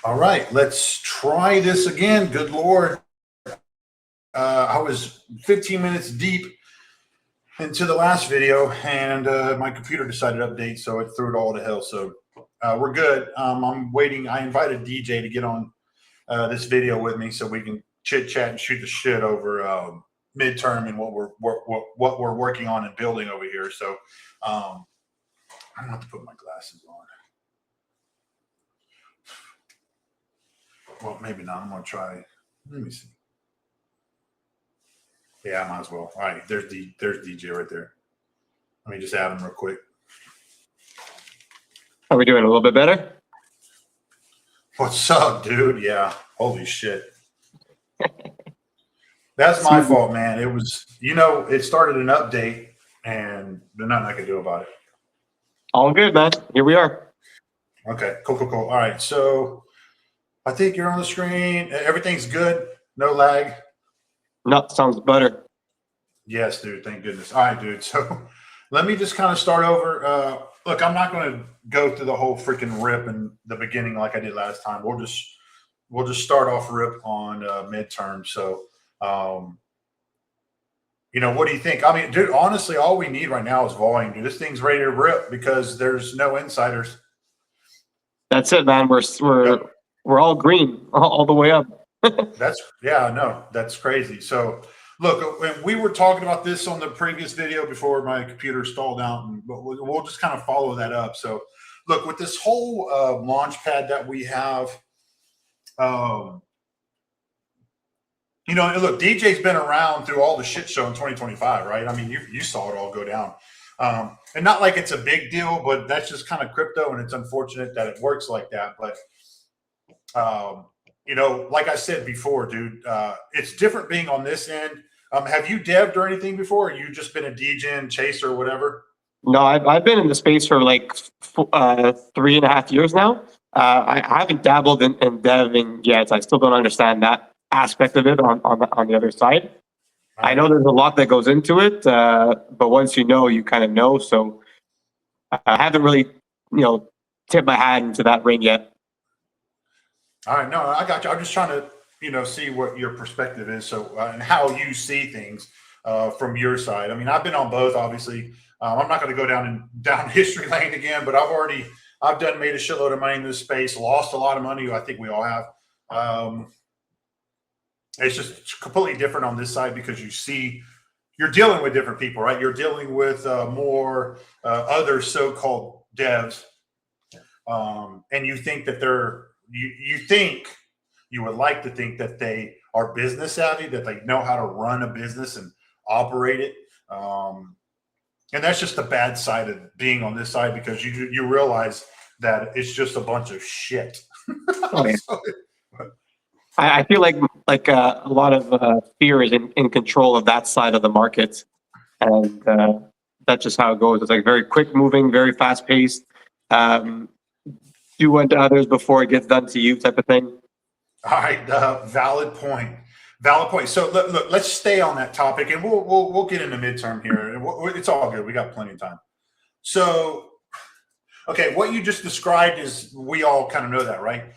All right, let's try this again. Good Lord. I was 15 minutes deep into the last video, and my computer decided to update, so it threw it all to hell. So we're good. I'm waiting. I invited DJ to get on this video with me so we can chit chat and shoot the shit over midterm and what we're working on and building over here. So I'm gonna have to put my glasses on. Well, maybe not. I'm gonna try. Let me see. Yeah, I might as well. All right, there's DJ right there. Let me just add him real quick. Are we doing a little bit better? What's up, dude? Yeah. Holy shit. That's my fault, man. It was, it started an update and there's nothing I could do about it. All good, man. Here we are. Okay, cool. All right, so I think you're on the screen. Everything's good. No lag. No, sounds better. Yes, dude. Thank goodness. All right, dude. So let me just kind of start over. Look, I'm not going to go through the whole freaking rip in the beginning like I did last time. We'll just start off rip on midterm. So, what do you think? I mean, dude, honestly, all we need right now is volume. Dude, this thing's ready to rip because there's no insiders. That's it, man. We're all green all the way up. That's crazy. So look, we were talking about this on the previous video before my computer stalled out, but we'll just kind of follow that up. So look, with this whole launchpad that we have, look, DJ's been around through all the shit show in 2025, right? I mean, you saw it all go down. And not like it's a big deal, but that's just kind of crypto, and it's unfortunate that it works like that. But like I said before, dude, it's different being on this end. Have you dev'd or anything before? Or you just been a DJ, chaser, or whatever? No, I've been in the space for like 3.5 years now. I haven't dabbled in deving yet. I still don't understand that aspect of it on the other side. I know there's a lot that goes into it, but once you know, you kind of know. So I haven't really, tipped my hat into that ring yet. All right, no, I got you. I'm just trying to, see what your perspective is, so and how you see things from your side. I mean, I've been on both, obviously. I'm not going to go down history lane again, but I've made a shitload of money in this space, lost a lot of money. I think we all have. It's just completely different on this side because you're dealing with different people, right? You're dealing with more other so-called devs, and you think that you would like to think that they are business savvy, that they know how to run a business and operate it. And that's just the bad side of being on this side, because you realize that it's just a bunch of shit. Oh, yeah. I feel like a lot of fear is in control of that side of the market, and that's just how it goes. It's like very quick moving, very fast paced. Do unto others before it gets done to you, type of thing. All right, valid point. So look, let's stay on that topic, and we'll get into midterm here. It's all good. We got plenty of time. So, okay, what you just described is, we all kind of know that, right?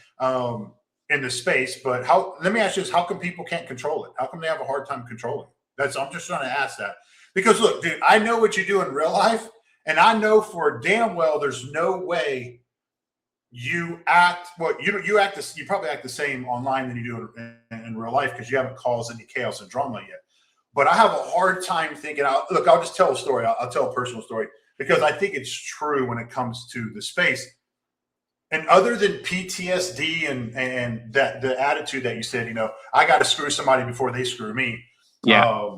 In the space, but let me ask you this: how come people can't control it? How come they have a hard time controlling it? I'm just trying to ask that, because look, dude, I know what you do in real life, and I know for damn well there's no way you act you probably act the same online than you do in real life, because you haven't caused any chaos and drama yet. But I have a hard time thinking out. Look, I'll just tell a story. I'll tell a personal story, because I think it's true when it comes to the space. And other than PTSD and that the attitude that you said, I got to screw somebody before they screw me. Yeah.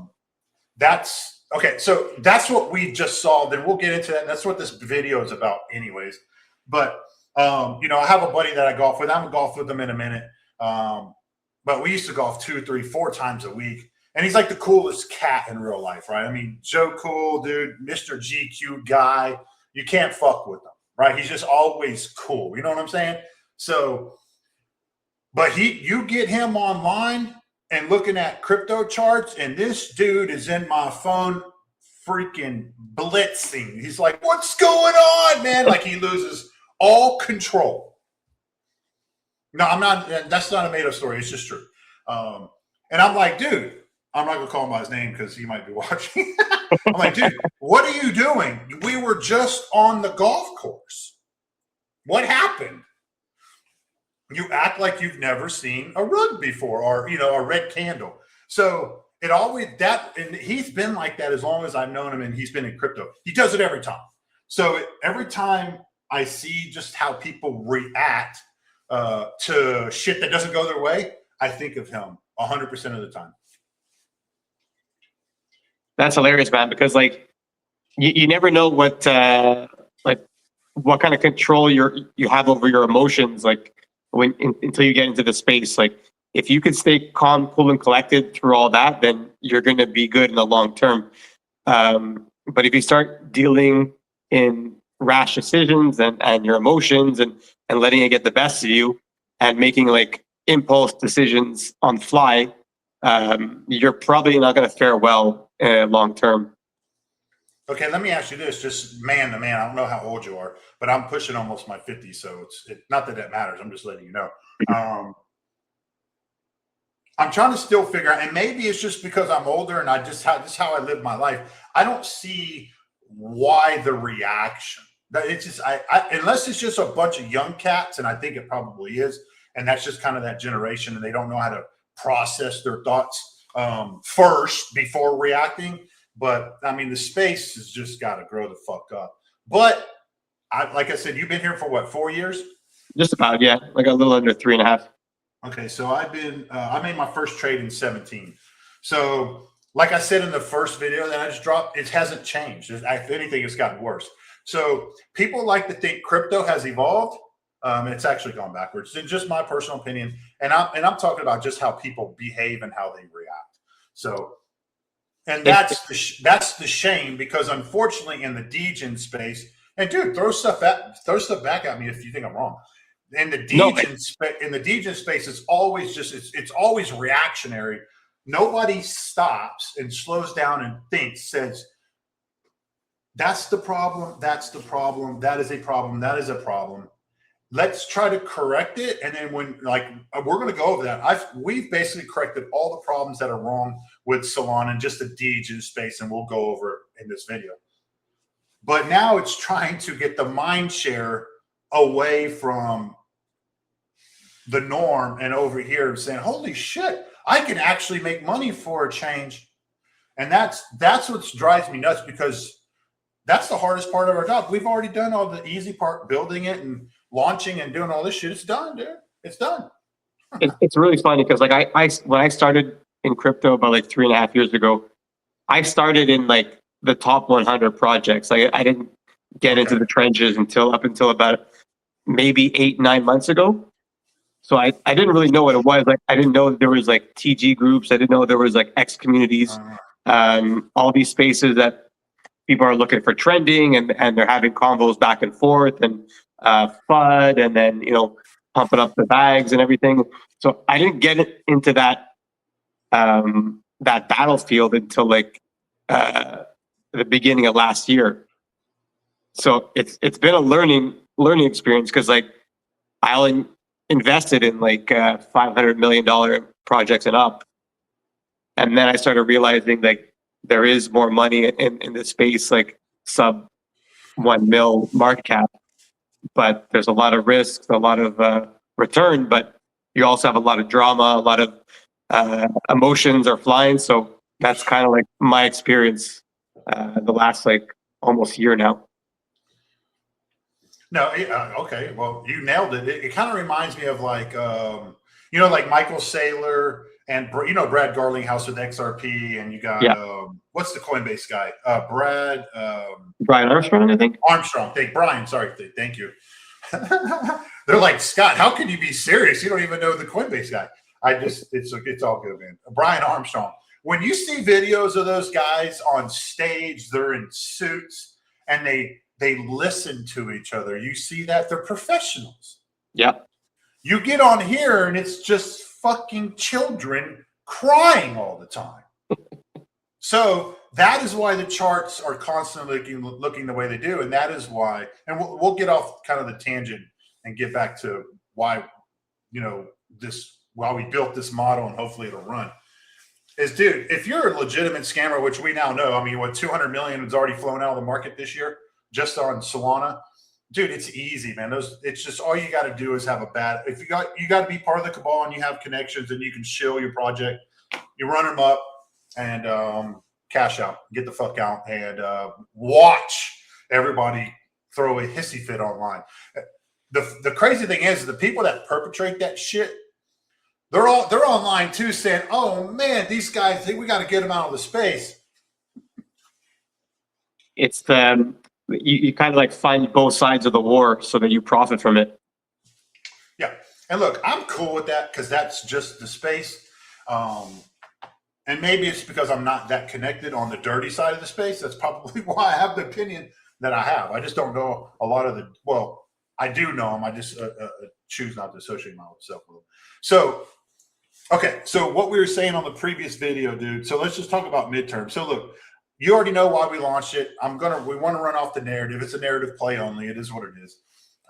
That's okay. So that's what we just saw. Then we'll get into that. And that's what this video is about, anyways. But I have a buddy that I golf with. I'm gonna golf with him in a minute. But we used to golf 2, 3, 4 times a week. And he's like the coolest cat in real life, right? I mean, Joe Cool, dude, Mr. GQ guy. You can't fuck with him, right? He's just always cool. You know what I'm saying? So, but you get him online and looking at crypto charts, and this dude is in my phone freaking blitzing. He's like, what's going on, man? Like, he loses all control. No, I'm not. That's not a made up story. It's just true. And I'm like, dude, I'm not gonna call him by his name because he might be watching. I'm like, dude, what are you doing? We were just on the golf course. What happened? You act like you've never seen a rug before, or a red candle. So it always and he's been like that as long as I've known him, and he's been in crypto. He does it every time. So every time I see just how people react to shit that doesn't go their way, I think of him 100% of the time. That's hilarious, man, because like you never know what kind of control you have over your emotions, like until you get into the space. Like if you could stay calm, cool, and collected through all that, then you're going to be good in the long term. But if you start dealing in rash decisions and your emotions and letting it get the best of you and making like impulse decisions on the fly, you're probably not going to fare well long term. Okay, let me ask you this, just man to man. I don't know how old you are, but I'm pushing almost my 50s, so it's not that matters. I'm just letting you know. I'm trying to still figure out, and maybe it's just because I'm older and this is how I live my life. I don't see why the reaction. It's just unless it's just a bunch of young cats, and I think it probably is, and that's just kind of that generation, and they don't know how to process their thoughts first before reacting. But I mean, the space has just got to grow the fuck up. But like I said, you've been here for what, 4 years? Just about, yeah, like a little under 3.5. Okay, so I made my first trade in 17. So like I said in the first video that I just dropped, it hasn't changed. If anything, it's gotten worse. So people like to think crypto has evolved. It's actually gone backwards. In just my personal opinion, and I'm talking about just how people behave and how they react. So, and that's the shame, because unfortunately in the degen space, and dude, throw stuff back at me if you think I'm wrong. In the degen space, it's always it's always reactionary. Nobody stops and slows down and thinks, says, that's the problem, that's the problem, that is a problem, that is a problem. Let's try to correct it. And then we're going to go over that. We've basically corrected all the problems that are wrong with Solana and just the degen space, and we'll go over it in this video. But now it's trying to get the mind share away from the norm and over here saying, holy shit, I can actually make money for a change. And that's what drives me nuts, because that's the hardest part of our job. We've already done all the easy part, building it and launching and doing all this shit. It's done, dude. It's done. It's really funny because like when I started in crypto about like 3.5 years ago, I started in like the top 100 projects. Like I didn't get into the trenches up until about maybe 8-9 months ago. So I didn't really know what it was. Like I didn't know there was like TG groups. I didn't know there was like X communities, all these spaces that people are looking for trending, and they're having convos back and forth, and FUD, and then pumping up the bags and everything. So I didn't get into that battlefield until like the beginning of last year. So it's been a learning experience, because like I only invested in like $500 million projects and up, and then I started realizing like there is more money in this space, like sub 1 mil market cap, but there's a lot of risks, a lot of return, but you also have a lot of drama, a lot of emotions are flying. So that's kind of like my experience the last like almost year now. No, okay. Well, you nailed it. It kind of reminds me of like, like Michael Saylor and, Brad Garlinghouse with XRP, and you got, what's the Coinbase guy? Brian Armstrong, I think. Armstrong. Brian, sorry. Thank you. They're like, Scott, how can you be serious? You don't even know the Coinbase guy. It's all good, man. Brian Armstrong. When you see videos of those guys on stage, they're in suits and they listen to each other. You see that they're professionals. Yeah. You get on here and it's just fucking children crying all the time. So that is why the charts are constantly looking the way they do. And that is why, and we'll get off kind of the tangent and get back to why while we built this model, and hopefully it'll run, is, dude, if you're a legitimate scammer, which we now know, I mean, what, 200 million has already flown out of the market this year just on Solana. Dude, it's easy, man. It's just, all you got to do is have you got to be part of the cabal and you have connections and you can shill your project. You run them up and cash out, get the fuck out, and watch everybody throw a hissy fit online. The crazy thing is the people that perpetrate that shit, they're online too, saying, "Oh man, these guys, we got to get them out of the space." It's you kind of like find both sides of the war so that you profit from it. Yeah, and look, I'm cool with that because that's just the space. And maybe it's because I'm not that connected on the dirty side of the space. That's probably why I have the opinion that I have. I just don't know a lot of I do know them. I just choose not to associate myself with them. So, okay. So what we were saying on the previous video, dude. So let's just talk about midterm. So look, you already know why we launched it. We want to run off the narrative. It's a narrative play only. It is what it is.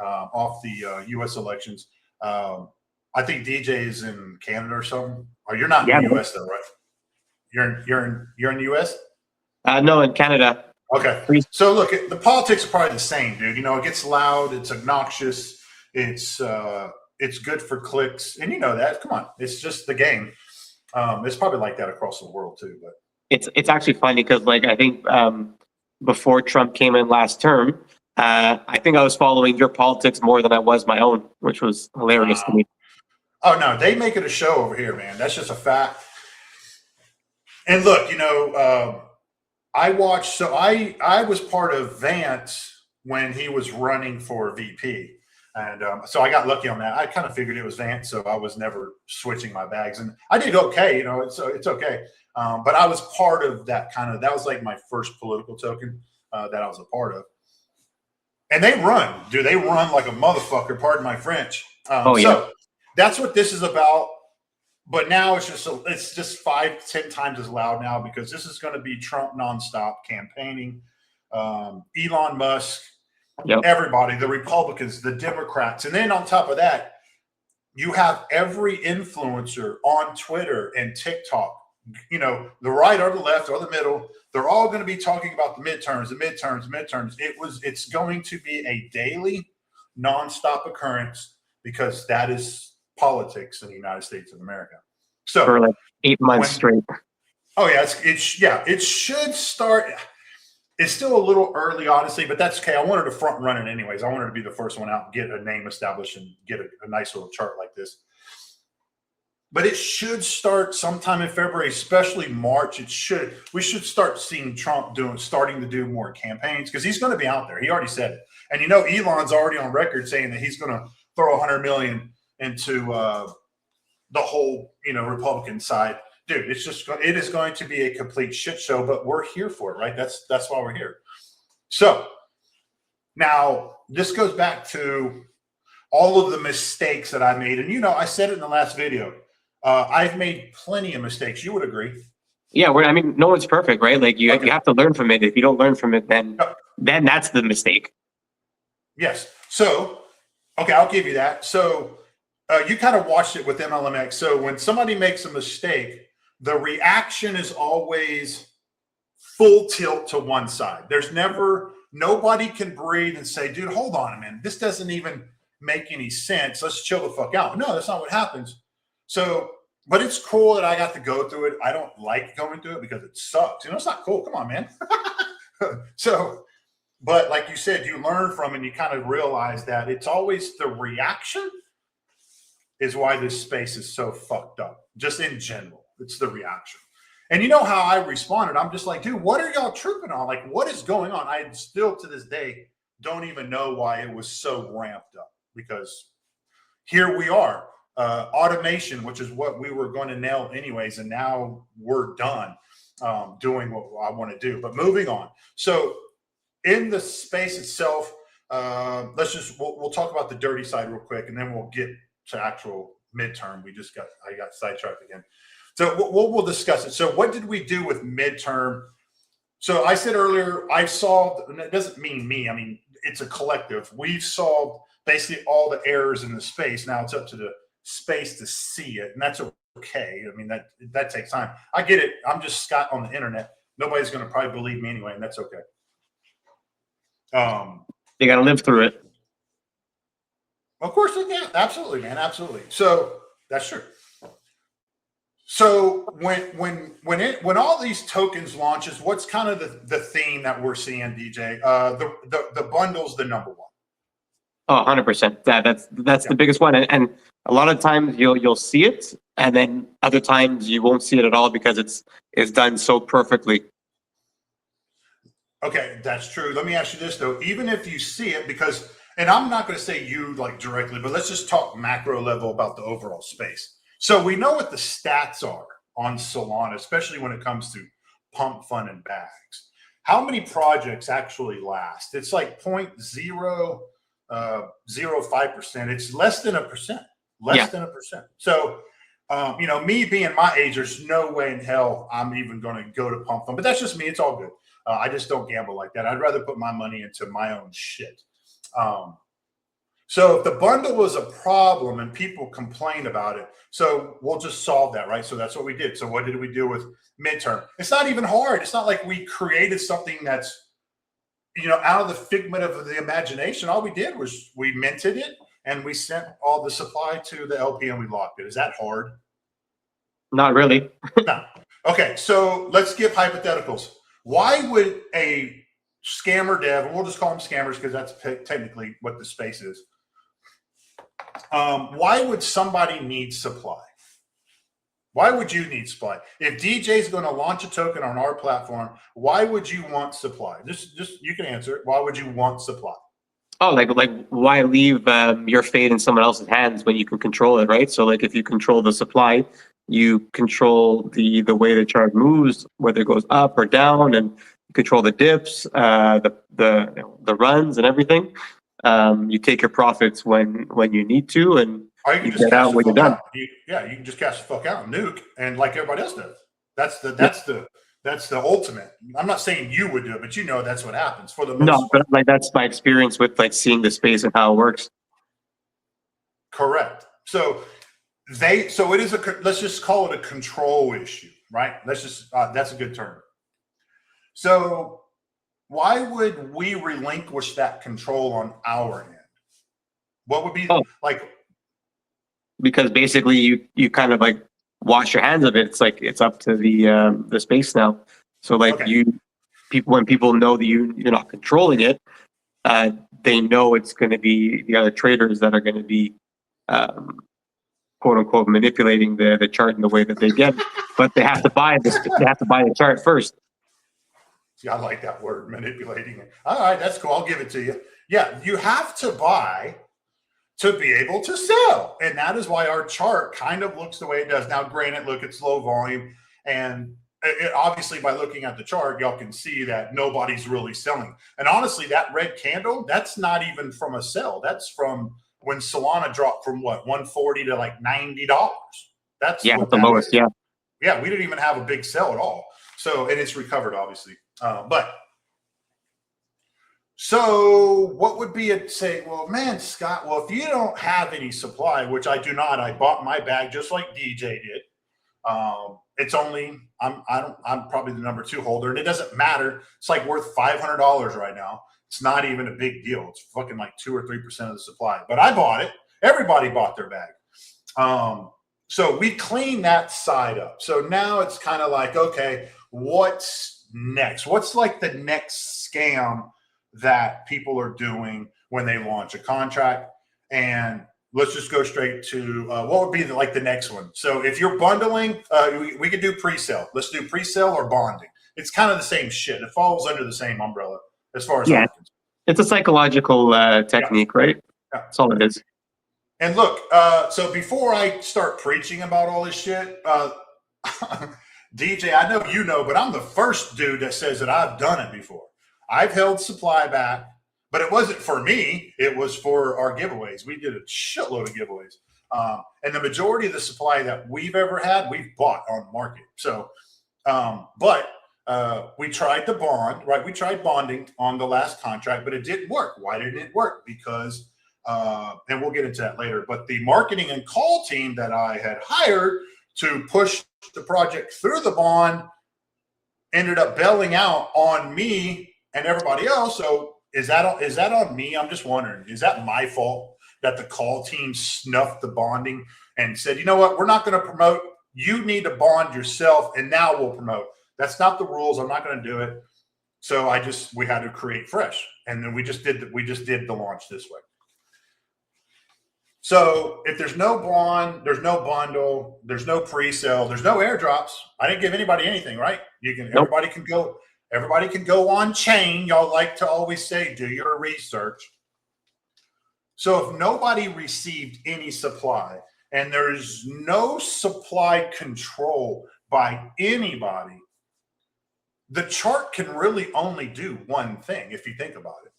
Off the US elections. I think DJ is in Canada or something. Or you're not in the US though, right? You're in the US? No, in Canada. Okay. So look, the politics are probably the same, dude. It gets loud, it's obnoxious, it's good for clicks, and you know that. Come on, it's just the game. It's probably like that across the world too. But it's actually funny because, like, I think before Trump came in last term, I think I was following your politics more than I was my own, which was hilarious to me. Oh no, they make it a show over here, man. That's just a fact. And look, I watched. So I was part of Vance when he was running for VP, and so I got lucky on that. I kind of figured it was Vance, so I was never switching my bags, and I did okay. It's okay. But I was part of that that was like my first political token that I was a part of. And they run, dude. They run like a motherfucker. Pardon my French. So that's what this is about. But now it's just 5-10 times as loud now because this is going to be Trump nonstop campaigning. Elon Musk, everybody, the Republicans, the Democrats, and then on top of that, you have every influencer on Twitter and TikTok. The right or the left or the middle, they're all going to be talking about the midterms. It's going to be a daily, nonstop occurrence because that is politics in the United States of America. So for like 8 months straight. Oh yeah, it should start. It's still a little early, honestly, but that's okay. I wanted to front run it anyways. I wanted to be the first one out, get a name established, and get a nice little chart like this. But it should start sometime in February, especially March. We should start seeing Trump starting to do more campaigns because he's going to be out there. He already said it, and Elon's already on record saying that he's going to throw 100 million into the whole Republican side. Dude, it is going to be a complete shit show, but we're here for it, right? That's why we're here. So now this goes back to all of the mistakes that I made, and I said it in the last video. I've made plenty of mistakes. You would agree? Yeah, no one's perfect, right? Like you have to learn from it. If you don't learn from it, then that's the mistake. Yes. So, okay, I'll give you that. So you kind of watched it with MLMX. So when somebody makes a mistake, the reaction is always full tilt to one side. There's nobody can breathe and say, dude, hold on a minute. This doesn't even make any sense. Let's chill the fuck out. No, that's not what happens. So, but it's cool that I got to go through it. I don't like going through it because it sucks. It's not cool. Come on, man. So, but like you said, you learn from it and you kind of realize that it's always the reaction is why this space is so fucked up. Just in general, it's the reaction. And you know how I responded? I'm just like, dude, what are y'all tripping on? Like, what is going on? I still to this day don't even know why it was so ramped up because here we are. Automation, which is what we were going to nail anyways, and now we're done doing what I want to do. But moving on. So in the space itself, we'll talk about the dirty side real quick, and then we'll get to actual midterm. I got sidetracked again. So we'll discuss it. So what did we do with midterm? So I said earlier, I've solved, and it doesn't mean me. I mean, it's a collective. We've solved basically all the errors in the space. Now it's up to the space to see it, and that's okay. I mean, that takes time. I get it. I'm just Scott on the internet. Nobody's going to probably believe me anyway, and that's okay. You got to live through it. Of course, yeah, absolutely, man, absolutely. So that's true. So when all these tokens launches, what's kind of the theme that we're seeing, DJ? The bundle's the number one. Oh, 100%. That's the biggest one. And a lot of times you'll see it, and then other times you won't see it at all because it's done so perfectly. Okay, that's true. Let me ask you this though. Even if you see it, because, and I'm not going to say you like directly, but let's just talk macro level about the overall space. So we know what the stats are on Solana, especially when it comes to pump, fund, and bags. How many projects actually last? It's like 0.005%. It's less than 1%. Less than 1%. So, you know, me being my age, there's no way in hell I'm even going to go to pump fund. But that's just me. It's all good. I just don't gamble like that. I'd rather put my money into my own shit. So if the bundle was a problem and people complained about it, so we'll just solve that, right? So that's what we did. So what did we do with midterm? It's not even hard. It's not like we created something that's, you know, out of the figment of the imagination. All we did was we minted it and we sent all the supply to the LP and we locked it. Is that hard? Not really. No. Okay, so let's give hypotheticals. Why would a scammer dev, and we'll just call them scammers because that's technically what the space is. Why would somebody need supply? Why would you need supply? If DJ is going to launch a token on our platform, why would you want supply? Just you can answer it. Why would you want supply? Oh, like why leave your fate in someone else's hands when you can control it, right? So like if you control the supply, you control the way the chart moves, whether it goes up or down, and control the dips, the runs and everything. You take your profits when you need to, and you get out when you're done. You can just cash the fuck out and nuke, and like everybody else does. That's the ultimate. I'm not saying you would do it, but you know that's what happens for the most part. But like that's my experience with like seeing the space and how it works. Correct. So it is let's just call it a control issue, right? Let's just that's a good term. So why would we relinquish that control on our end? What would be like? Because basically you kind of like wash your hands of it. It's like it's up to the space now. So like when people know that you're not controlling it, they know it's going to be the other traders that are going to be quote unquote manipulating the chart in the way that they get, but they have to buy this. They have to buy the chart first. See, I like that word, manipulating it. All right, that's cool. I'll give it to you. Yeah, you have to buy to be able to sell, and that is why our chart kind of looks the way it does. Now, granted, look, it's low volume, and obviously by looking at the chart, y'all can see that nobody's really selling. And honestly, that red candle, that's not even from a sell. That's from when Solana dropped from what, 140 to like $90. That's what the lowest. Is. Yeah, we didn't even have a big sell at all. So, and it's recovered obviously. So what would be a say, well, man, Scott, well, if you don't have any supply, which I do not, I bought my bag just like DJ did. It's only, I'm probably the number 2 holder, and it doesn't matter. It's like worth $500 right now. It's not even a big deal. It's fucking like 2 or 3% of the supply, but I bought it. Everybody bought their bag. So we cleaned that side up. So now it's kind of like, okay, what's next? What's like the next scam that people are doing when they launch a contract? And let's just go straight to what would be like the next one. So if you're bundling, we could do pre-sale. Let's do pre-sale or bonding. It's kind of the same shit. It falls under the same umbrella as far as it's a psychological technique, right? Yeah. That's all it is. And look, so before I start preaching about all this shit, DJ, I know you know, but I'm the first dude that says that I've done it before. I've held supply back, but it wasn't for me. It was for our giveaways. We did a shitload of giveaways. And the majority of the supply that we've ever had, we've bought on market. So, but we tried the bond, right? We tried bonding on the last contract, but it didn't work. Why didn't it work? Because and we'll get into that later. But the marketing and call team that I had hired to push the project through the bond ended up bailing out on me and everybody else. So is that on me? I'm just wondering, is that my fault that the call team snuffed the bonding and said, you know what, we're not going to promote. You need to bond yourself, and now we'll promote. That's not the rules. I'm not going to do it. So we had to create fresh, and then we just did the launch this way. So if there's no bond, there's no bundle, there's no pre-sale, there's no airdrops. I didn't give anybody anything, right? Nope. Everybody can go on chain. Y'all like to always say, do your research. So if nobody received any supply and there's no supply control by anybody, the chart can really only do one thing if you think about it.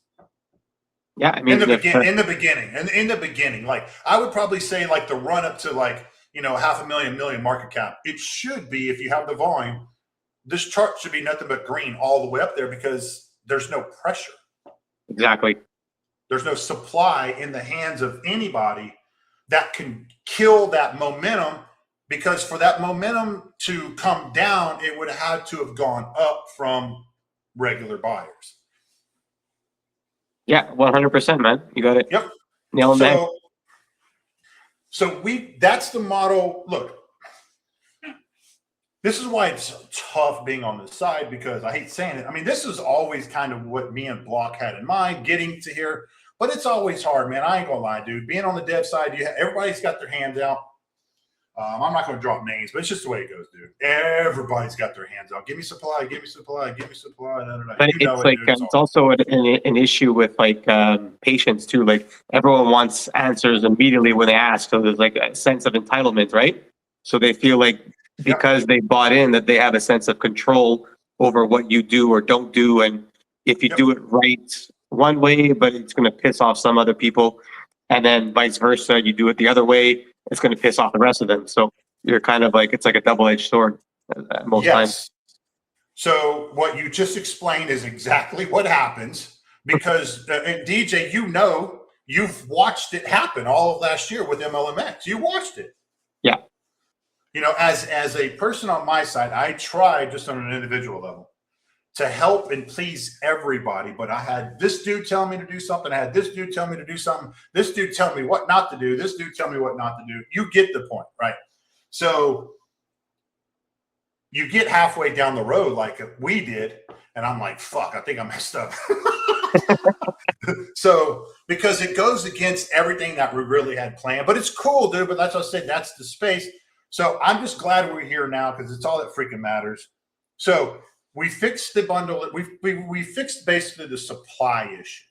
Yeah, I mean, in the beginning, like I would probably say, like the run up to like, you know, 500,000 market cap, it should be, if you have the volume, this chart should be nothing but green all the way up there because there's no pressure. Exactly. There's no supply in the hands of anybody that can kill that momentum, because for that momentum to come down, it would have had to have gone up from regular buyers. Yeah, 100%, man. You got it. Yep. Nail on the head. So that's the model. Look, this is why it's tough being on the side, because I hate saying it. I mean, this is always kind of what me and Block had in mind, getting to here, but it's always hard, man. I ain't gonna lie, dude. Being on the dev side, everybody's got their hands out. I'm not going to drop names, but it's just the way it goes, dude. Everybody's got their hands out. Give me supply, give me supply, give me supply. No. But it's like it's also an issue with like patience too. Like everyone wants answers immediately when they ask, so there's like a sense of entitlement, right? So they feel like because they bought in that they have a sense of control over what you do or don't do, and if you do it right one way, but it's going to piss off some other people, and then vice versa, you do it the other way, it's going to piss off the rest of them. So you're kind of like, it's like a double-edged sword most times. So what you just explained is exactly what happens, because and DJ, you know, you've watched it happen all of last year with MLMX. You watched it. Yeah. You know, as a person on my side, I tried just on an individual level to help and please everybody, but I had this dude tell me to do something. I had this dude tell me to do something. This dude tell me what not to do. This dude tell me what not to do. You get the point, right? So you get halfway down the road like we did, and I'm like, fuck, I think I messed up. So, because it goes against everything that we really had planned, but it's cool, dude. But that's what I said, that's the space. So I'm just glad we're here now, because it's all that freaking matters. So we fixed the bundle. We fixed basically the supply issue.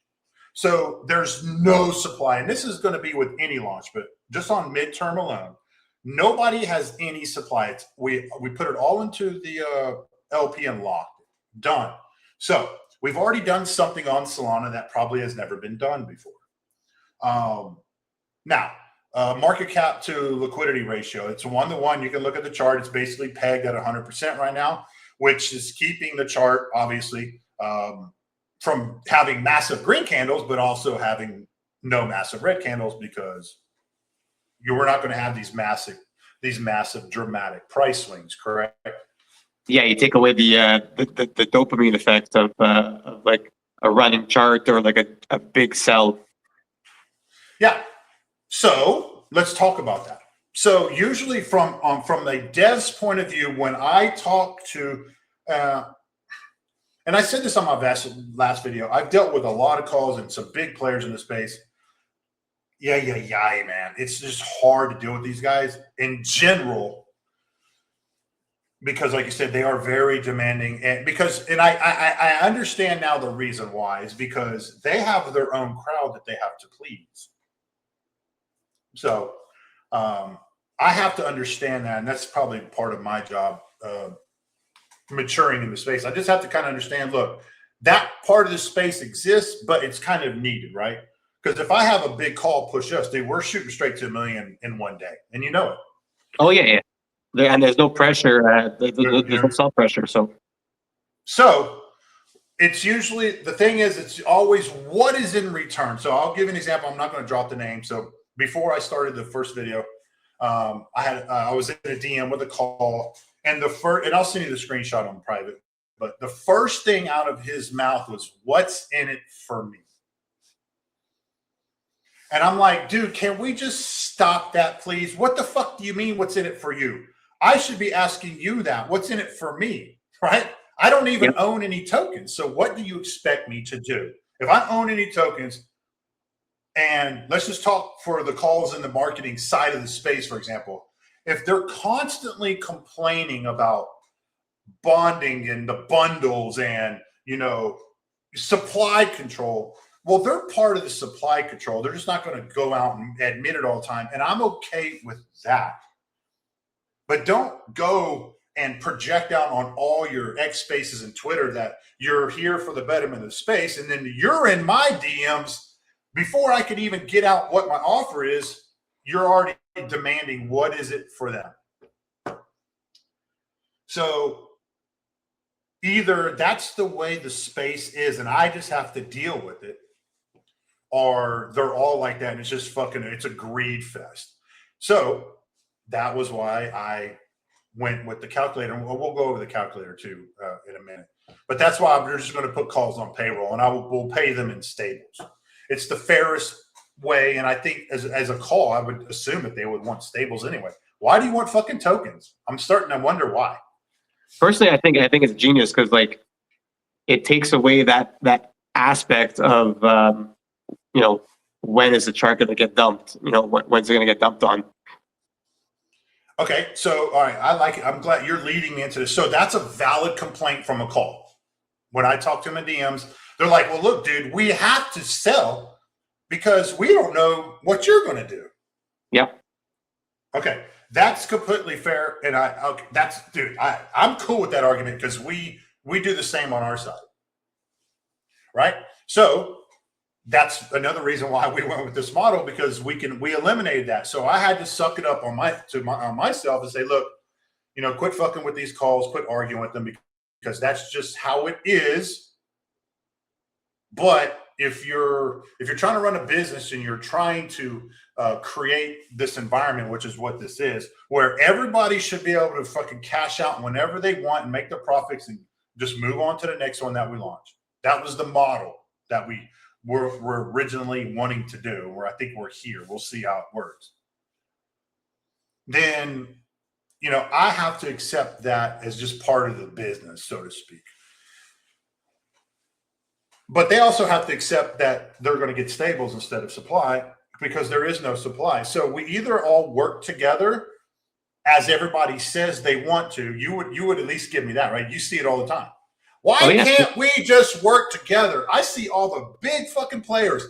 So there's no supply, and this is going to be with any launch, but just on midterm alone, nobody has any supply. We put it all into the LP and locked it. Done. So we've already done something on Solana that probably has never been done before. Now, market cap to liquidity ratio, it's 1-to-1. You can look at the chart. It's basically pegged at 100% right now, which is keeping the chart, obviously, from having massive green candles, but also having no massive red candles, because we're not going to have these massive dramatic price swings, correct? Yeah, you take away the dopamine effect of like a running chart or like a big sell. Yeah. So let's talk about that. So usually from the dev's point of view, when I talk to, and I said this on my last video, I've dealt with a lot of calls and some big players in the space. Yeah, man. It's just hard to deal with these guys in general, because like you said, they are very demanding, and I understand now the reason why is because they have their own crowd that they have to please. So I have to understand that, and that's probably part of my job, maturing in the space. I just have to kind of understand, look, that part of the space exists, but it's kind of needed, right? Because if I have a big call push us, dude, we're shooting straight to $1 million in one day, and you know it. Oh yeah. And there's no pressure. There's no self pressure. So it's usually, the thing is, it's always what is in return. So I'll give you an example. I'm not going to drop the name. So before I started the first video, I was in a DM with a call, and and I'll send you the screenshot on private, but the first thing out of his mouth was, "What's in it for me?" And I'm like, dude, can we just stop that, please? What the fuck do you mean, what's in it for you? I should be asking you that. What's in it for me, right? I don't even own any tokens. So what do you expect me to do? If I own any tokens, and let's just talk for the calls in the marketing side of the space, for example, if they're constantly complaining about bonding and the bundles and, supply control, well, they're part of the supply control. They're just not going to go out and admit it all the time. And I'm okay with that. But don't go and project out on all your X spaces and Twitter that you're here for the betterment of the space. And then you're in my DMs before I could even get out what my offer is. You're already demanding what is it for them. So either that's the way the space is and I just have to deal with it, or they're all like that and it's just it's a greed fest. So that was why I went with the calculator. And we'll go over the calculator too in a minute. But that's why we're just going to put calls on payroll, and we'll pay them in stables. It's the fairest way, and I think as a call, I would assume that they would want stables anyway. Why do you want fucking tokens? I'm starting to wonder why. Personally, I think it's genius because it takes away that aspect of when is the chart going to get dumped? When's it going to get dumped on? Okay, so all right, I like it. I'm glad you're leading me into this. So that's a valid complaint from a call. When I talk to them in DMs, they're like, "Well, look, dude, we have to sell because we don't know what you're going to do." Yep. Okay, that's completely fair, and I'm cool with that argument because we do the same on our side, right? So that's another reason why we went with this model, because we eliminated that. So I had to suck it up on myself and say, look, quit fucking with these calls, quit arguing with them, because that's just how it is. But if you're trying to run a business and you're trying to create this environment, which is what this is, where everybody should be able to fucking cash out whenever they want and make their profits and just move on to the next one that we launch. That was the model that we're originally wanting to do, where I think we're here. We'll see how it works. Then, I have to accept that as just part of the business, so to speak. But they also have to accept that they're going to get stables instead of supply, because there is no supply. So we either all work together as everybody says they want to. You would at least give me that, right? You see it all the time. Why can't we just work together? I see all the big fucking players.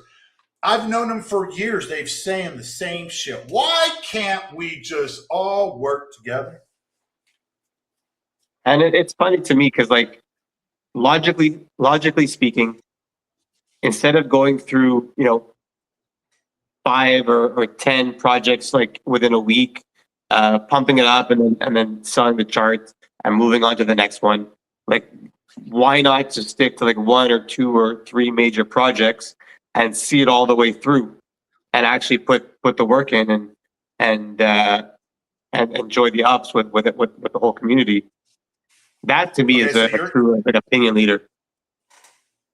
I've known them for years. They've saying the same shit. Why can't we just all work together? And it's funny to me because, logically speaking, instead of going through, 5 or 10 projects within a week, pumping it up and then selling the charts and moving on to the next one, why not just stick to 1 or 2 or 3 major projects and see it all the way through and actually put the work in and enjoy the ups with the whole community. That to me is a true opinion leader.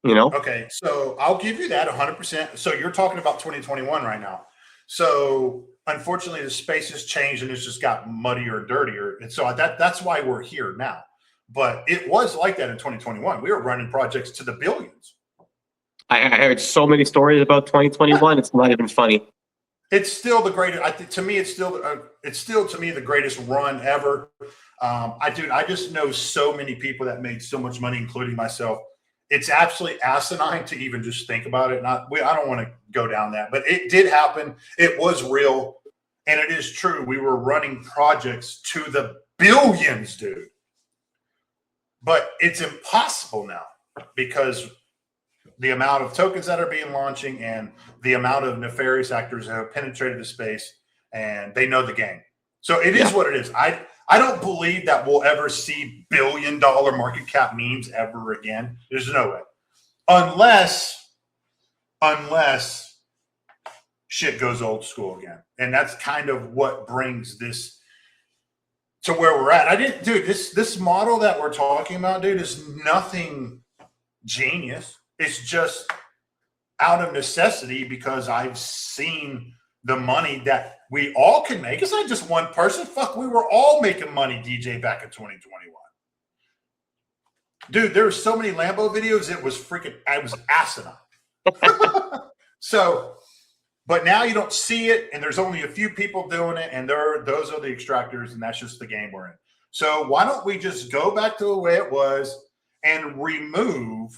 Okay, so I'll give you that 100%. So you're talking about 2021 right now. So unfortunately, the space has changed and it's just got muddier and dirtier. And so that's why we're here now. But it was like that in 2021. We were running projects to the billions. I heard so many stories about 2021. It's not even funny. It's still the greatest. To me, it's still to me the greatest run ever. I just know so many people that made so much money, including myself. It's absolutely asinine to even just think about it. I don't want to go down that, but it did happen. It was real, and it is true. We were running projects to the billions, dude. But it's impossible now because the amount of tokens that are being launching and the amount of nefarious actors that have penetrated the space, and they know the game. So it is what it is. I I don't believe that we'll ever see billion-dollar market cap memes ever again. There's no way. Unless shit goes old school again. And that's kind of what brings this to where we're at. Dude, this model that we're talking about, dude, is nothing genius. It's just out of necessity because I've seen the money that we all can make. It's not just one person. Fuck, we were all making money, DJ, back in 2021. Dude, there were so many Lambo videos, it was asinine. So, but now you don't see it, and there's only a few people doing it, and those are the extractors, and that's just the game we're in. So why don't we just go back to the way it was and remove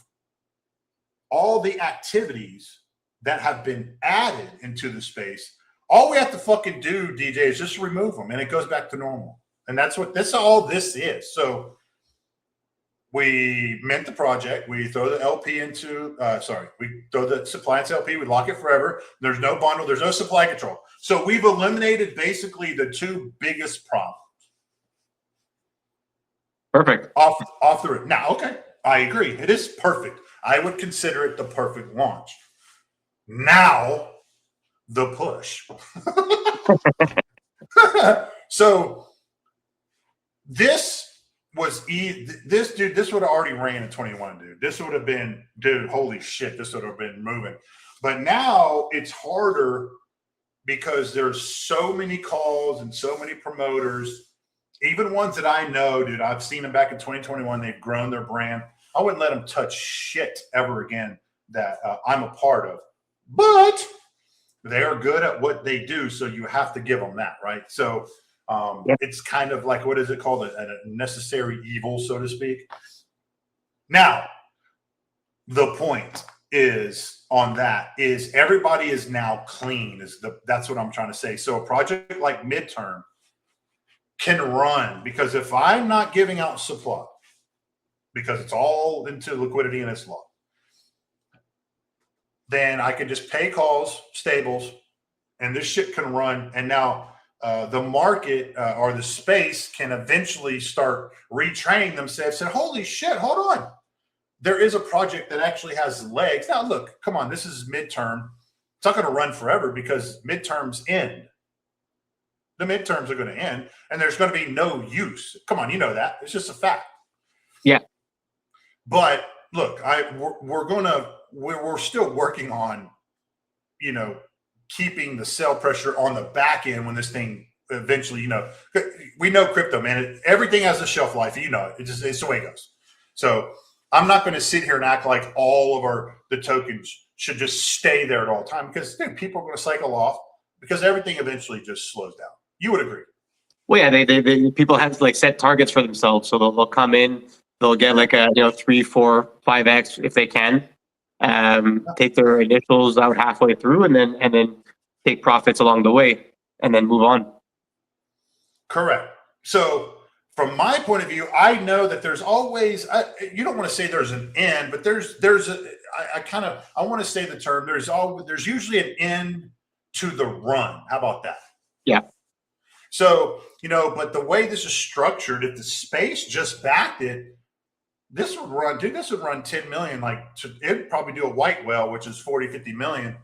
all the activities that have been added into the space? All we have to fucking do, DJ, is just remove them, and it goes back to normal. And that's all this is. So we mint the project. We throw the LP into, we throw the supply into LP. We lock it forever. There's no bundle. There's no supply control. So we've eliminated basically the two biggest problems. Perfect. Off the rip. Now, okay, I agree. It is perfect. I would consider it the perfect launch. Now, the push. So this would have already ran in 21, dude. This would have been, dude, holy shit, this would have been moving. But now it's harder because there's so many calls and so many promoters, even ones that I know, dude. I've seen them back in 2021. They've grown their brand. I wouldn't let them touch shit ever again that I'm a part of. But they are good at what they do, so you have to give them that, right? So it's kind of like, what is it called? A necessary evil, so to speak. Now, the point is on that is everybody is now clean. That's what I'm trying to say. So a project like Midterm can run, because if I'm not giving out supply, because it's all into liquidity and it's low, then I can just pay calls, stables, and this shit can run. And now the market or the space can eventually start retraining themselves. Said, holy shit, hold on. There is a project that actually has legs. Now, look, come on, this is midterm. It's not going to run forever because midterms end. The midterms are going to end, and there's going to be no use. Come on, you know that. It's just a fact. Yeah. But look, we're still working on, keeping the sell pressure on the back end when this thing eventually, we know crypto, man. Everything has a shelf life. It's the way it goes. So I'm not going to sit here and act like all of the tokens should just stay there at all time, because people are going to cycle off, because everything eventually just slows down. You would agree? Well, yeah, they people have to set targets for themselves, so they'll come in, they'll get a 3, 4, 5x if they can, take their initials out halfway through, and then take profits along the way, and then move on. Correct. So from my point of view, I know that there's always, you don't want to say there's an end, but I want to say the term, there's usually an end to the run. How about that? Yeah. So, but the way this is structured, if the space just backed it, this would run 10 million. It'd probably do a white whale, which is 40, 50 million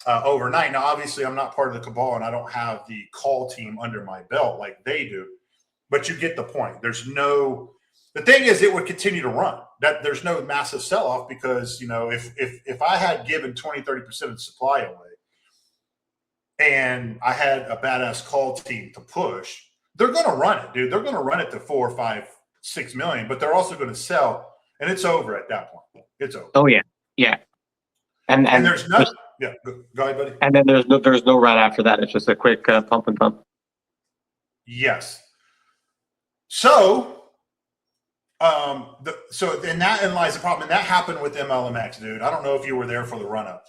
overnight. Now, obviously, I'm not part of the cabal, and I don't have the call team under my belt like they do, but you get the point. The thing is, it would continue to run. That there's no massive sell-off, because, if I had given 20, 30% of the supply away, and I had a badass call team to push, they're going to run it, dude. They're going to run it to 4, 5, 6 million, but they're also going to sell, and it's over at that point. It's over. Oh yeah, yeah. And there's no, yeah. Go ahead, buddy. And then there's no run after that. It's just a quick pump and pump. Yes. So, then that lies the problem, and that happened with MLMX, dude. I don't know if you were there for the run up.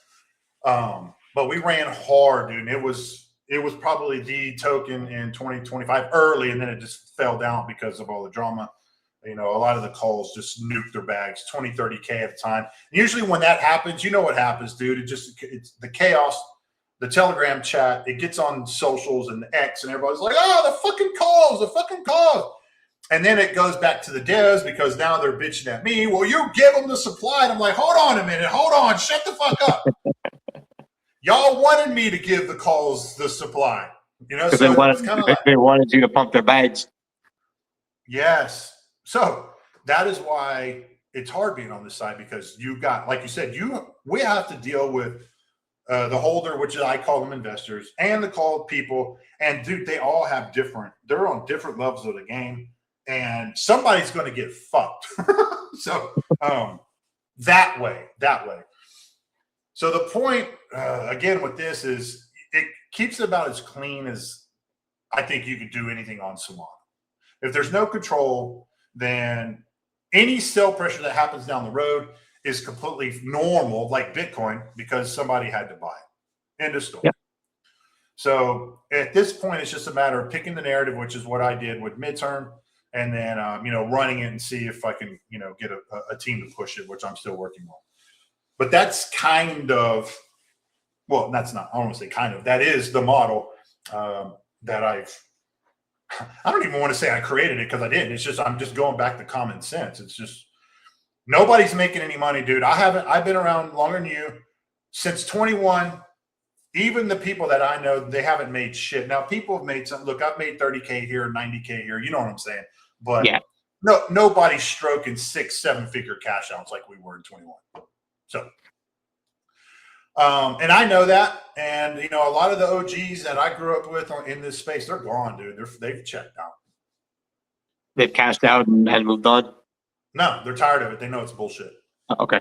But we ran hard, dude. And it was probably the token in 2025 early, and then it just fell down because of all the drama. A lot of the calls just nuked their bags, 20, 30K at a time. And usually when that happens, you know what happens, dude. It's the chaos the Telegram chat, it gets on socials and the X, and everybody's like, oh, the fucking calls. And then it goes back to the devs because now they're bitching at me. Well, you give them the supply. And I'm like, hold on a minute. Hold on. Shut the fuck up. Y'all wanted me to give the calls the supply. You know, so it's kind of like, they wanted you to pump their bags. Yes. So that is why it's hard being on this side, because you got, like you said, we have to deal with the holder, which I call them investors, and the called people. And dude, they all have they're on different levels of the game, and somebody's going to get fucked. So that way. So the point, again, with this is it keeps it about as clean as I think you could do anything on Solana. If there's no control, then any sell pressure that happens down the road is completely normal, like Bitcoin, because somebody had to buy it. End of story. Yeah. So at this point, it's just a matter of picking the narrative, which is what I did with midterm, and then running it and see if I can get a team to push it, which I'm still working on. But that's kind of, well, that's not, I don't want to say kind of, that is the model that I don't even want to say I created it, because I didn't. It's just, I'm just going back to common sense. It's just, nobody's making any money, dude. I've been around longer than you since 21. Even the people that I know, they haven't made shit. Now, people have made some, look, I've made 30K here, 90K here. You know what I'm saying? But yeah, nobody's stroking 6-7 figure cash outs like we were in 21. So, and I know that, and a lot of the OGs that I grew up with in this space, they're gone, dude. They've checked out. They've cashed out and moved on. No, they're tired of it. They know it's bullshit. Okay.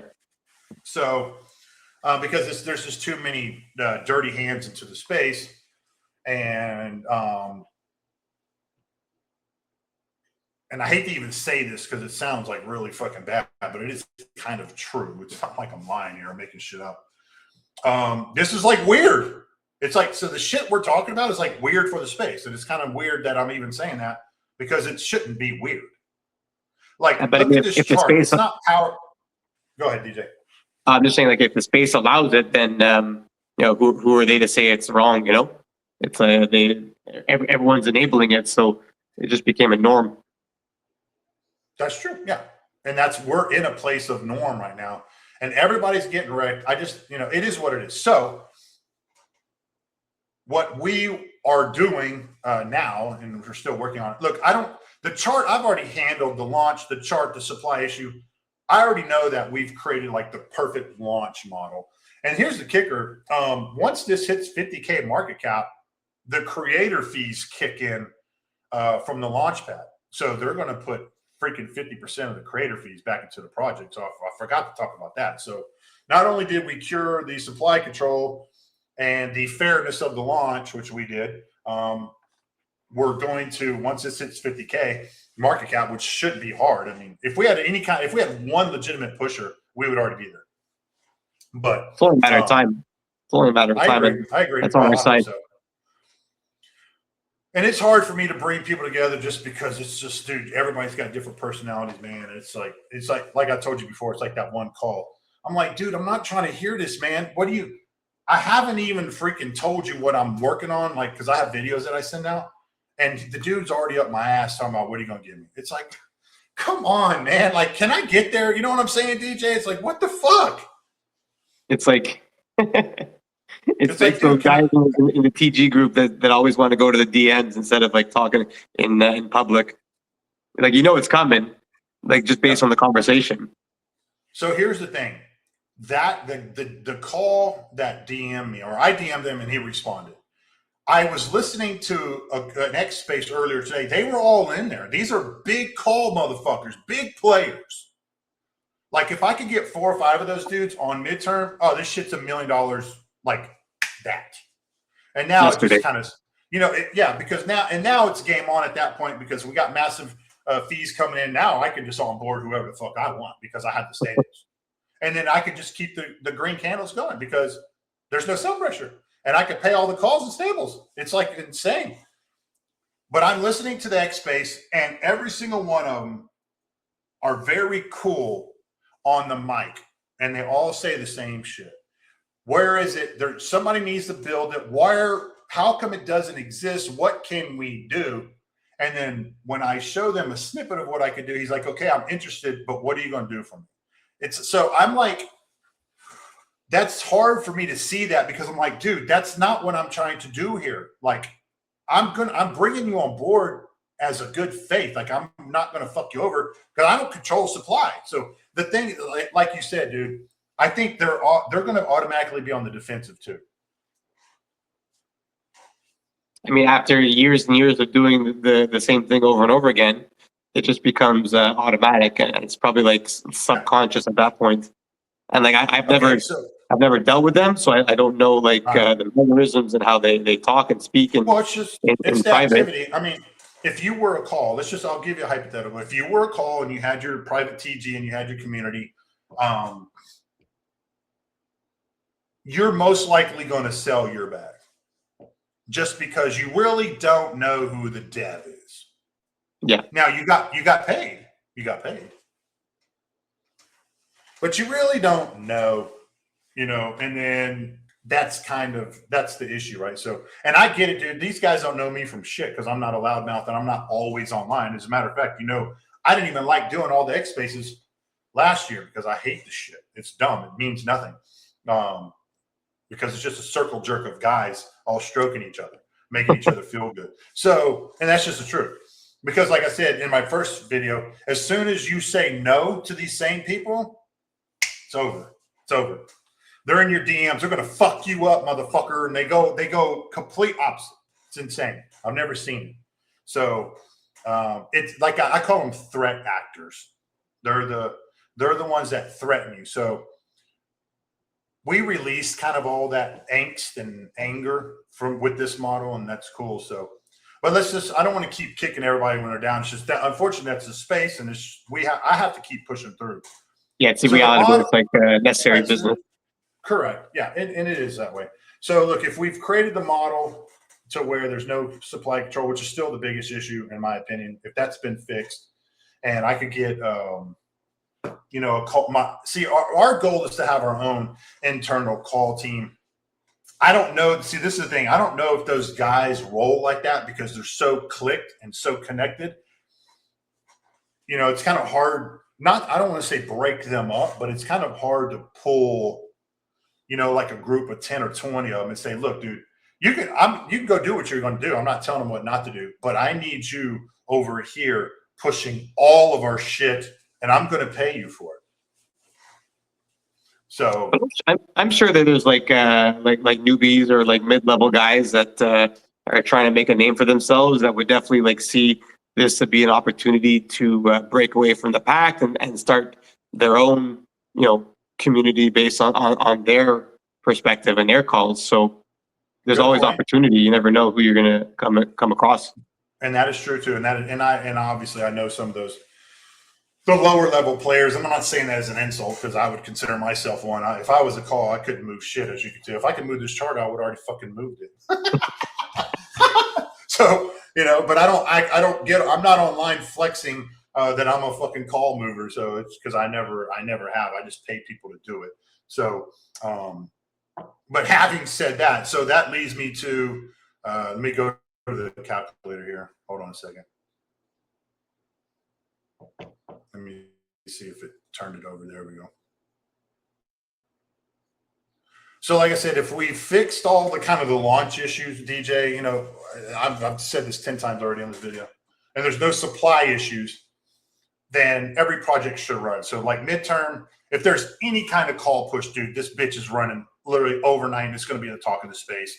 So, because there's just too many dirty hands into the space, and I hate to even say this because it sounds like really fucking bad, but it is kind of true. It's not like I'm lying here or making shit up. This is like weird. It's like, so the shit we're talking about is like weird for the space. And it's kind of weird that I'm even saying that, because it shouldn't be weird. Like, but look at this chart. Space, it's not power. Go ahead, DJ. I'm just saying, like, if the space allows it, then, who are they to say it's wrong? It's everyone's enabling it. So it just became a norm. That's true. Yeah. And we're in a place of norm right now, and everybody's getting wrecked. I just, it is what it is. So what we are doing now, and we're still working on it. Look, the chart, I've already handled the launch, the chart, the supply issue. I already know that we've created like the perfect launch model. And here's the kicker. Once this hits 50K market cap, the creator fees kick in from the launchpad. So they're going to put freaking 50% of the creator fees back into the project. So I forgot to talk about that. So not only did we cure the supply control and the fairness of the launch, which we did, we're going to, once this hits 50K market cap, which shouldn't be hard. I mean, if we had one legitimate pusher, we would already be there. But it's only a matter of time. It's only a matter of time. I agree. That's on our side. So. And it's hard for me to bring people together just because it's just, dude, everybody's got different personalities, man. It's like I told you before, it's like that one call. I'm like, dude, I'm not trying to hear this, man. I haven't even freaking told you what I'm working on, like, because I have videos that I send out, and the dude's already up my ass talking about, what are you going to give me? It's like, come on, man. Like, can I get there? You know what I'm saying, DJ? It's like, what the fuck? It's like... It's like those guys in the TG group that always want to go to the DMs instead of like talking in public. Like, it's coming, like, just based on the conversation. So here's the thing, that the call that DM'd me, or I DM'd them and he responded. I was listening to an X space earlier today. They were all in there. These are big call motherfuckers, big players. Like, if I could get 4 or 5 of those dudes on midterm, oh, this shit's $1 million. Like that. And now it just kind of, because now it's game on at that point, because we got massive fees coming in. Now I can just onboard whoever the fuck I want because I have the status. And then I can just keep the green candles going because there's no sell pressure. And I can pay all the calls and stables. It's like insane. But I'm listening to the X space, and every single one of them are very cool on the mic. And they all say the same shit. Where is it? There, somebody needs to build it. How come it doesn't exist? What can we do? And then when I show them a snippet of what I could do, he's like, okay, I'm interested, but what are you going to do for me? So I'm like, that's hard for me to see that, because I'm like, dude, that's not what I'm trying to do here. Like, I'm bringing you on board as a good faith. Like, I'm not going to fuck you over, because I don't control supply. So the thing, like you said, dude, I think they're going to automatically be on the defensive too. I mean, after years and years of doing the same thing over and over again, it just becomes automatic, and it's probably like subconscious at that point. And like I've never dealt with them, so I don't know like the mannerisms and how they talk and speak. And well, it's the activity. I mean, if you were a call, I'll give you a hypothetical. If you were a call and you had your private TG and you had your community, you're most likely going to sell your bag, just because you really don't know who the dev is. Yeah. Now you got paid. You got paid. But you really don't know, and then that's the issue, right? So, and I get it, dude. These guys don't know me from shit, because I'm not a loudmouth and I'm not always online. As a matter of fact, I didn't even like doing all the X spaces last year, because I hate the shit. It's dumb. It means nothing. Because it's just a circle jerk of guys all stroking each other, making each other feel good. So, and that's just the truth. Because like I said in my first video, as soon as you say no to these same people, it's over. It's over. They're in your DMs. They're going to fuck you up, motherfucker. And they go complete opposite. It's insane. I've never seen it. So it's like, I call them threat actors. They're the ones that threaten you. So we released kind of all that angst and anger with this model, and that's cool. So, but I don't want to keep kicking everybody when they're down. It's just that, unfortunately, that's the space, and I have to keep pushing through. Yeah, it's a reality, but it's like a necessary business. Correct. Yeah, and it is that way. So look, if we've created the model to where there's no supply control, which is still the biggest issue in my opinion, if that's been fixed, and I could get our goal is to have our own internal call team. I don't know. See, this is the thing. I don't know if those guys roll like that, because they're so clicked and so connected. It's kind of hard. I don't want to say break them up, but it's kind of hard to pull, like a group of 10 or 20 of them and say, look, dude, you can go do what you're going to do. I'm not telling them what not to do, but I need you over here pushing all of our shit, and I'm going to pay you for it. So I'm sure that there's like newbies or like mid-level guys that are trying to make a name for themselves that would definitely like see this to be an opportunity to break away from the pack and start their own, community based on their perspective and their calls. So there's always opportunity. You never know who you're going to come across. And that is true too. And obviously I know some of the lower level players. I'm not saying that as an insult, because I would consider myself one. If I was a call, I couldn't move shit, as you can tell. If I could move this chart, I would already fucking moved it. So, but I'm not online flexing that I'm a fucking call mover. So it's because I never have. I just pay people to do it. So, but having said that, so that leads me to, let me go to the calculator here. Hold on a second. Let me see if it turned it over. There we go. So like I said, if we fixed all the kind of the launch issues, DJ, I've said this 10 times already on this video, and there's no supply issues, then every project should run. So like midterm, if there's any kind of call push, dude, this bitch is running literally overnight. It's going to be the talk of the space,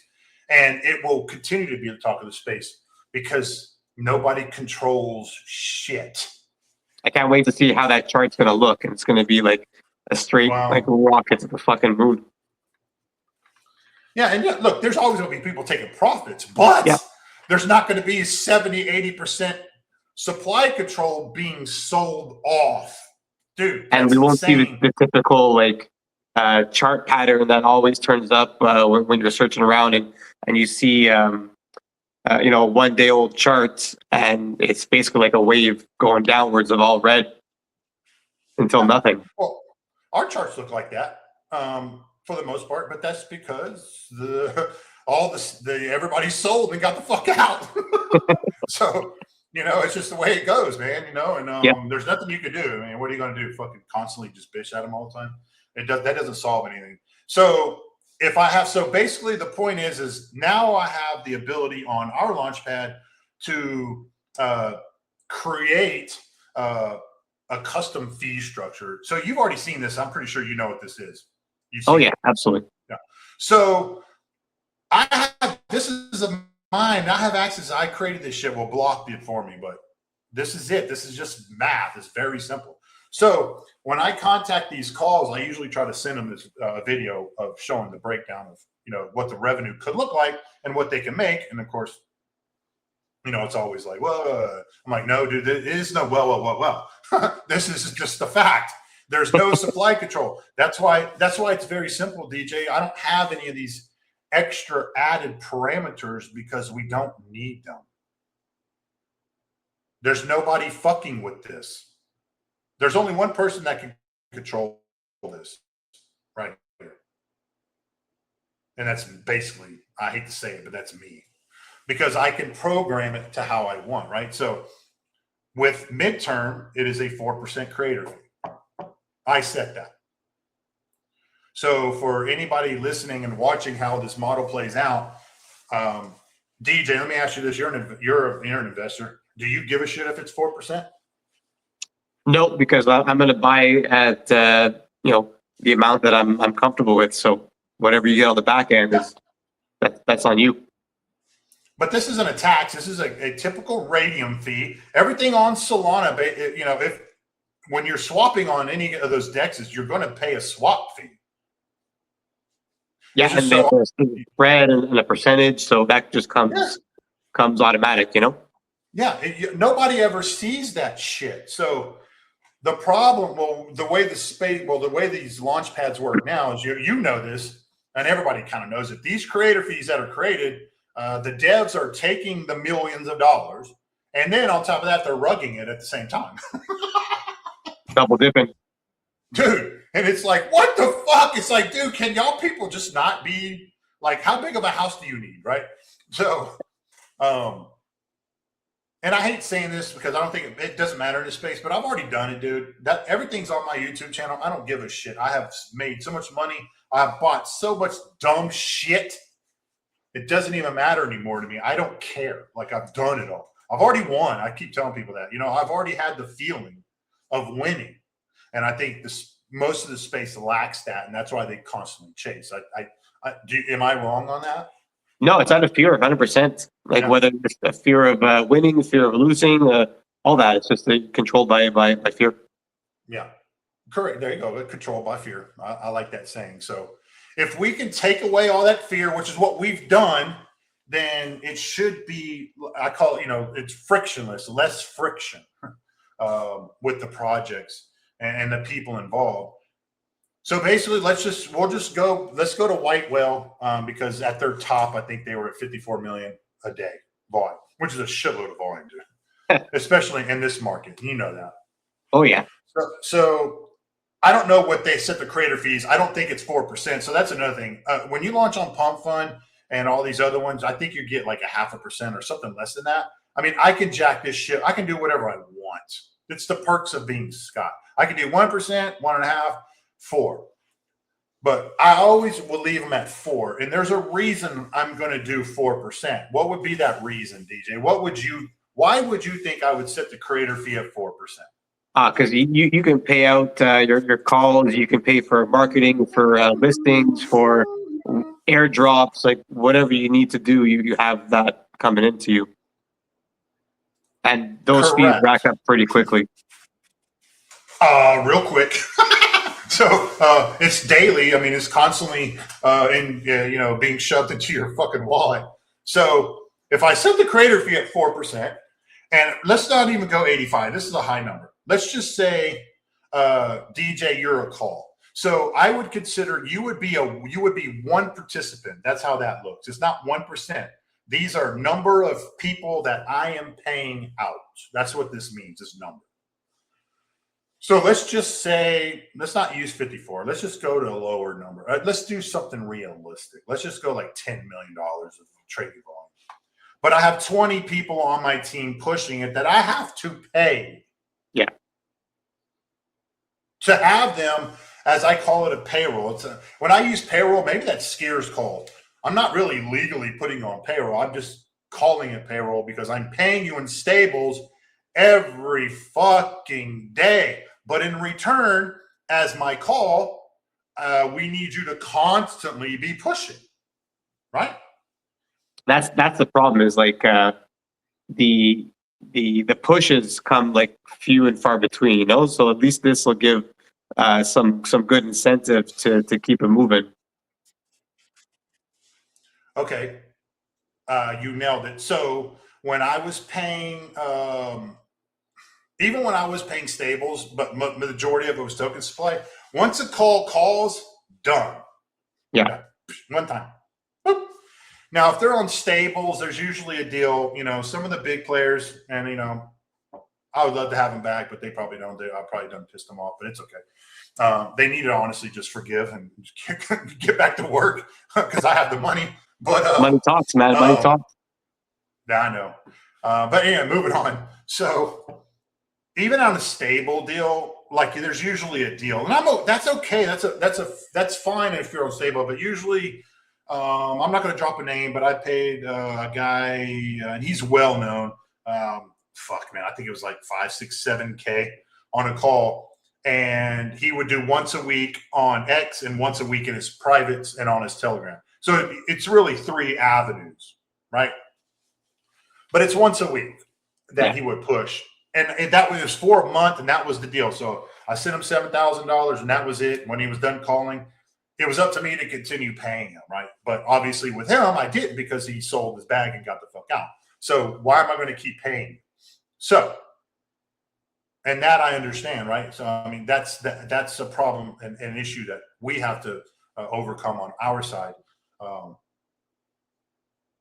and it will continue to be the talk of the space, because nobody controls shit. I can't wait to see how that chart's going to look, and it's going to be like a straight like rocket to the fucking moon. Yeah, and look, there's always going to be people taking profits, but there's not going to be 70, 80% supply control being sold off, dude. And we won't see the typical like chart pattern that always turns up when you're searching around and you see one day old charts, and it's basically like a wave going downwards of all red until nothing. Well, our charts look like that. for the most part, but that's because everybody sold and got the fuck out. So, it's just the way it goes, man, and there's nothing you can do. I mean, what are you going to do? Fucking constantly just bitch at them all the time? That doesn't solve anything. So basically the point is now I have the ability on our launchpad to create a custom fee structure. So you've already seen this. I'm pretty sure you know what this is. Oh yeah, absolutely. Yeah. So this is mine. I have access. I created this shit. Well, Block did for me, but this is it. This is just math. It's very simple. So when I contact these calls, I usually try to send them this video of showing the breakdown of, what the revenue could look like and what they can make. And of course, it's always like, well, I'm like, no, dude, there is no well. This is just the fact. There's no supply control. That's why it's very simple, DJ. I don't have any of these extra added parameters because we don't need them. There's nobody fucking with this. There's only one person that can control this right here. And that's basically, I hate to say it, but that's me. Because I can program it to how I want, right? So with midterm, it is a 4% creator fee. I set that. So for anybody listening and watching how this model plays out, DJ, let me ask you this. You're an investor. Do you give a shit if it's 4%? No, because I'm going to buy at, the amount that I'm comfortable with. So whatever you get on the back end that's on you. But this isn't a tax. This is a typical radium fee. Everything on Solana, when you're swapping on any of those dexes, you're going to pay a swap fee. Yeah, and there's a spread and a percentage, so that just comes automatic, Yeah, nobody ever sees that shit. So the problem, the way these launch pads work now is you know this, and everybody kind of knows it. These creator fees that are created, the devs are taking the millions of dollars, and then on top of that, they're rugging it at the same time. Double dipping. Dude, and it's like, what the fuck? It's like, dude, can y'all people just not be like, how big of a house do you need, right? So, and I hate saying this because I don't think it doesn't matter in this space, but I've already done it, dude. Everything's on my YouTube channel. I don't give a shit. I have made so much money. I've bought so much dumb shit. It doesn't even matter anymore to me. I don't care. Like, I've done it all. I've already won. I keep telling people that. I've already had the feeling of winning. And I think most of the space lacks that, and that's why they constantly chase. Am I wrong on that? No, it's out of fear, 100%. Whether it's a fear of winning, fear of losing, all that. It's just controlled by fear. Yeah, correct. There you go. Controlled by fear. I like that saying. So if we can take away all that fear, which is what we've done, then it should be, I call it, it's frictionless, less friction with the projects and the people involved. So basically, let's go to White Whale because at their top, I think they were at 54 million a day volume, which is a shitload of volume, dude. Especially in this market, you know that. Oh yeah. So I don't know what they set the creator fees. I don't think it's 4%. So that's another thing. When you launch on Pump Fund and all these other ones, I think you get like 0.5% or something less than that. I mean, I can jack this shit. I can do whatever I want. It's the perks of being Scott. I can do 1%, 1.5%, 4%. But I always will leave them at 4%. And there's a reason I'm going to do 4%. What would be that reason, DJ? Why would you think I would set the creator fee at 4%? Because you can pay out your calls, you can pay for marketing, for listings, for airdrops, like whatever you need to do, you have that coming into you. And those fees rack up pretty quickly. Real quick. So it's daily. I mean, it's constantly being shoved into your fucking wallet. So if I set the creator fee at 4%, and let's not even go 85. This is a high number. Let's just say, DJ, you're a call. So I would consider you would be one participant. That's how that looks. It's not 1%. These are number of people that I am paying out. That's what this means, this number. So let's just say, let's not use 54. Let's just go to a lower number. Let's do something realistic. Let's just go like $10 million of trading volume. But I have 20 people on my team pushing it that I have to pay. Yeah. To have them, as I call it, a payroll. When I use payroll, maybe that's scarce call. I'm not really legally putting you on payroll. I'm just calling it payroll because I'm paying you in stables every fucking day. But in return, as my call, we need you to constantly be pushing, right? That's the problem. Is like the pushes come like few and far between. You know, so at least this will give some good incentive to keep it moving. Okay, you nailed it. So when I was paying. Even when I was paying stables, but majority of it was token supply. Once a call calls, done. Yeah. One time. Boop. Now, if they're on stables, there's usually a deal. You know, some of the big players, and you know, I would love to have them back, but they probably don't. I probably done pissed them off, but it's okay. They need to honestly just forgive and get back to work because I have the money. But money talks, man. Money talks. Yeah, I know. But anyway, moving on. So. Even on a stable deal, like there's usually a deal, and that's okay. That's fine if you're on stable. But usually, I'm not going to drop a name, but I paid a guy, and he's well known. Fuck man, I think it was like 5, 6, 7K on a call, and he would do once a week on X and once a week in his privates and on his Telegram. So it's really 3 avenues, right? But it's once a week that he would push. And that was for a month, and that was the deal. So I sent him $7,000, and that was it. When he was done calling, it was up to me to continue paying him, right? But obviously with him, I didn't because he sold his bag and got the fuck out. So why am I going to keep paying? So, and that I understand, right? So I mean, that's a problem and an issue that we have to overcome on our side.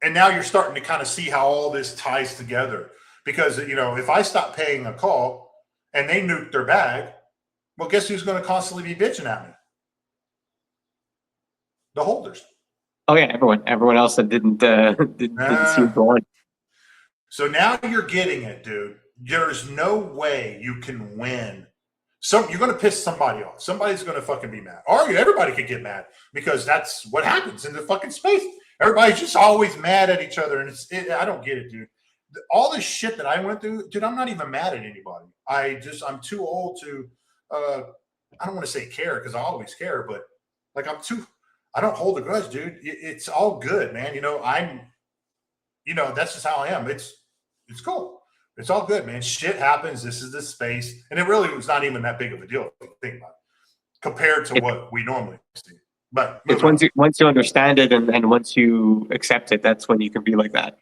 And now you're starting to kind of see how all this ties together. Because, you know, if I stop paying a call and they nuke their bag, well, guess who's going to constantly be bitching at me? The holders. Oh yeah, everyone else that didn't see it going. So now you're getting it, dude. There's no way you can win. So you're going to piss somebody off. Somebody's going to fucking be mad. Or everybody could get mad because that's what happens in the fucking space. Everybody's just always mad at each other, and I don't get it, dude. All this shit that I went through, dude, I'm not even mad at anybody. I'm too old to, I don't want to say care because I always care, but like I don't hold a grudge, dude. It's all good, man. You know, that's just how I am. It's cool. It's all good, man. Shit happens. This is the space. And it really was not even that big of a deal if you think about it, compared to what we normally see. But it's once you understand it and once you accept it, that's when you can be like that.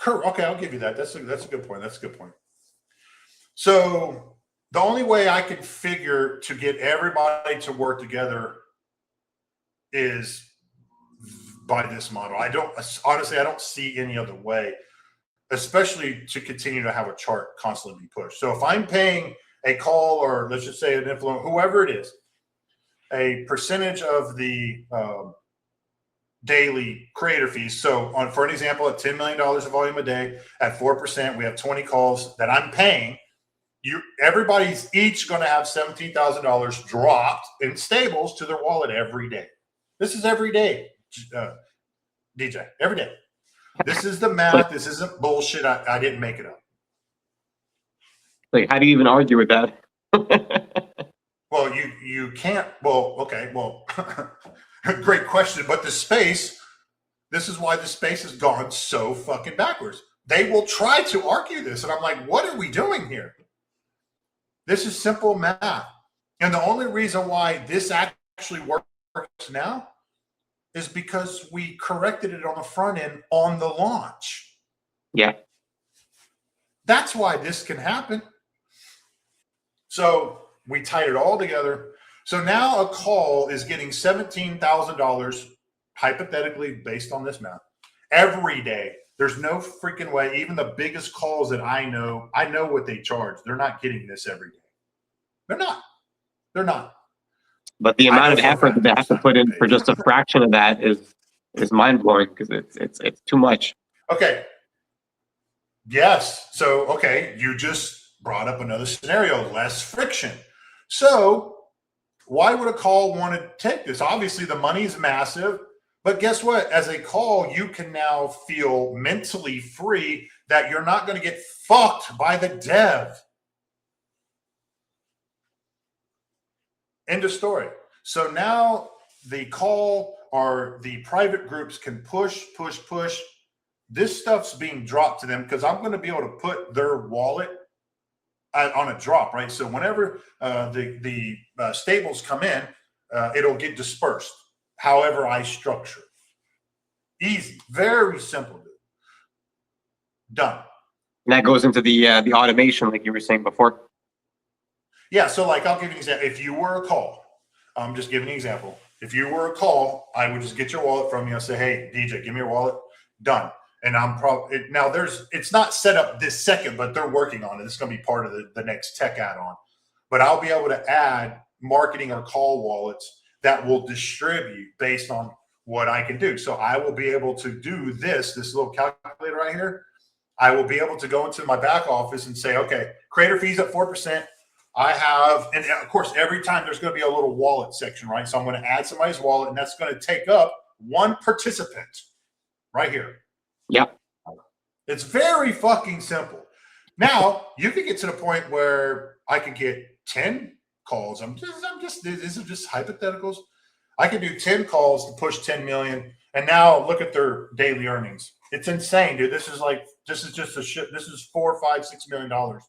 Okay, I'll give you that. That's a good point. That's a good point. So the only way I could figure to get everybody to work together is by this model. I don't see any other way, especially to continue to have a chart constantly be pushed. So if I'm paying a call, or let's just say an influencer, whoever it is, a percentage of the daily creator fees. So for an example, at $10 million of volume a day at 4%, we have 20 calls that I'm paying. Everybody's each going to have $17,000 dropped in stables to their wallet every day. This is every day, DJ, every day. This is the math. This isn't bullshit. I didn't make it up. Like, how do you even argue with that? Well, you can't. Well, okay. Well, great question. But this is why the space has gone so fucking backwards. They will try to argue this. And I'm like, what are we doing here? This is simple math. And the only reason why this actually works now is because we corrected it on the front end on the launch. Yeah. That's why this can happen. So we tied it all together. So now a call is getting $17,000 hypothetically based on this math. every day. There's no freaking way. Even the biggest calls that I know what they charge. They're not getting this every day. They're not. They're not. But the amount of effort that they have to put in for just a fraction of that is mind blowing, because it's too much. Okay. Yes. So, okay, you just brought up another scenario, less friction. So why would a call want to take this? Obviously the money's massive, but guess what? As a call, you can now feel mentally free that you're not going to get fucked by the dev. End of story. So now the call or the private groups can push. This stuff's being dropped to them because I'm going to be able to put their wallet on a drop, right? So whenever the stables come in, it'll get dispersed. However I structure. Easy, very simple. Done. And that goes into the automation, like you were saying before. Yeah, so like I'll give you an example. If you were a call, I'm just giving an example. If you were a call, I would just get your wallet from you. I'll say, hey, DJ, give me your wallet. Done. And I'm probably now it's not set up this second, but they're working on it. It's going to be part of the next tech add-on. But I'll be able to add marketing or call wallets that will distribute based on what I can do. So I will be able to do this little calculator right here. I will be able to go into my back office and say, okay, creator fees at 4%. I have, and of course, every time there's going to be a little wallet section, right? So I'm going to add somebody's wallet, and that's going to take up one participant right here. Yeah. It's very fucking simple. Now you can get to the point where I could get 10 calls. These are just hypotheticals. I could do 10 calls to push 10 million. And now look at their daily earnings. It's insane, dude. This is just a shit. This is $4, $5, $6 million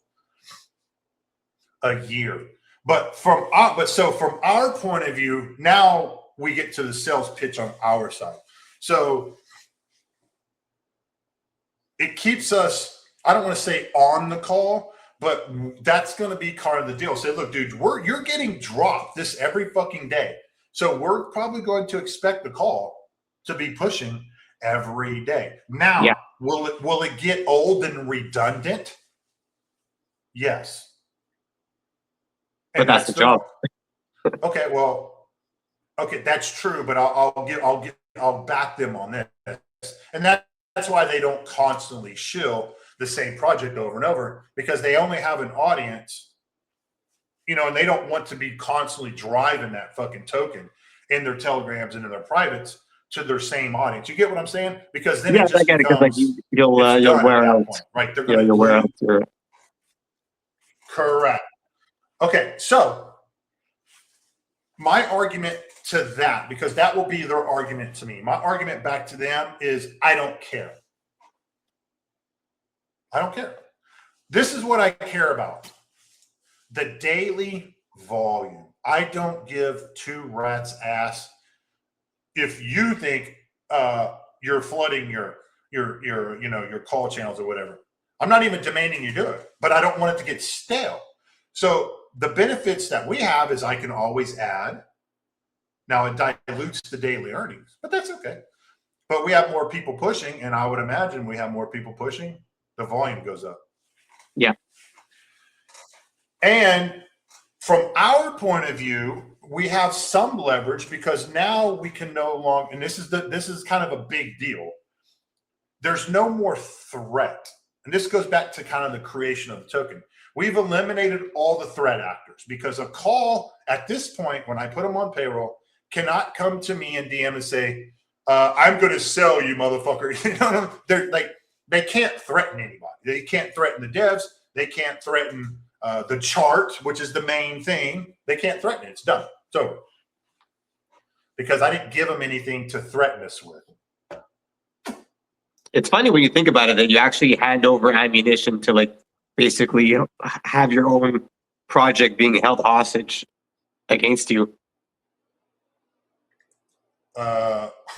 a year. But from our point of view, now we get to the sales pitch on our side. So it keeps us, I don't want to say on the call, but that's going to be kind of the deal. Say, look, dude, you're getting dropped this every fucking day. So we're probably going to expect the call to be pushing every day. Now, yeah. Will it get old and redundant? Yes. But that's the job. Okay, well, okay, that's true, but I'll back them on this. And that's why they don't constantly shill the same project over and over, because they only have an audience, and they don't want to be constantly driving that fucking token in their telegrams and in their privates to their same audience. You get what I'm saying? Because then it just becomes, like you'll wear out, right? They're going to wear out. Correct. Okay, so my argument to that, because that will be their argument to me. My argument back to them is I don't care. I don't care. This is what I care about. The daily volume. I don't give two rats ass if you think you're flooding your call channels or whatever. I'm not even demanding you do it, but I don't want it to get stale. So the benefits that we have is I can always add. Now it dilutes the daily earnings, but that's okay. But we have more people pushing, and I would imagine we have more people pushing, the volume goes up. Yeah. And from our point of view, we have some leverage because now we can no longer, and this is kind of a big deal. There's no more threat. And this goes back to kind of the creation of the token. We've eliminated all the threat actors because a call at this point, when I put them on payroll, cannot come to me and DM and say, I'm going to sell you, motherfucker. They're like, they can't threaten anybody. They can't threaten the devs. They can't threaten the chart, which is the main thing. They can't threaten it. It's done. It's over. Because I didn't give them anything to threaten us with. It's funny when you think about it that you actually hand over ammunition to, like, basically have your own project being held hostage against you.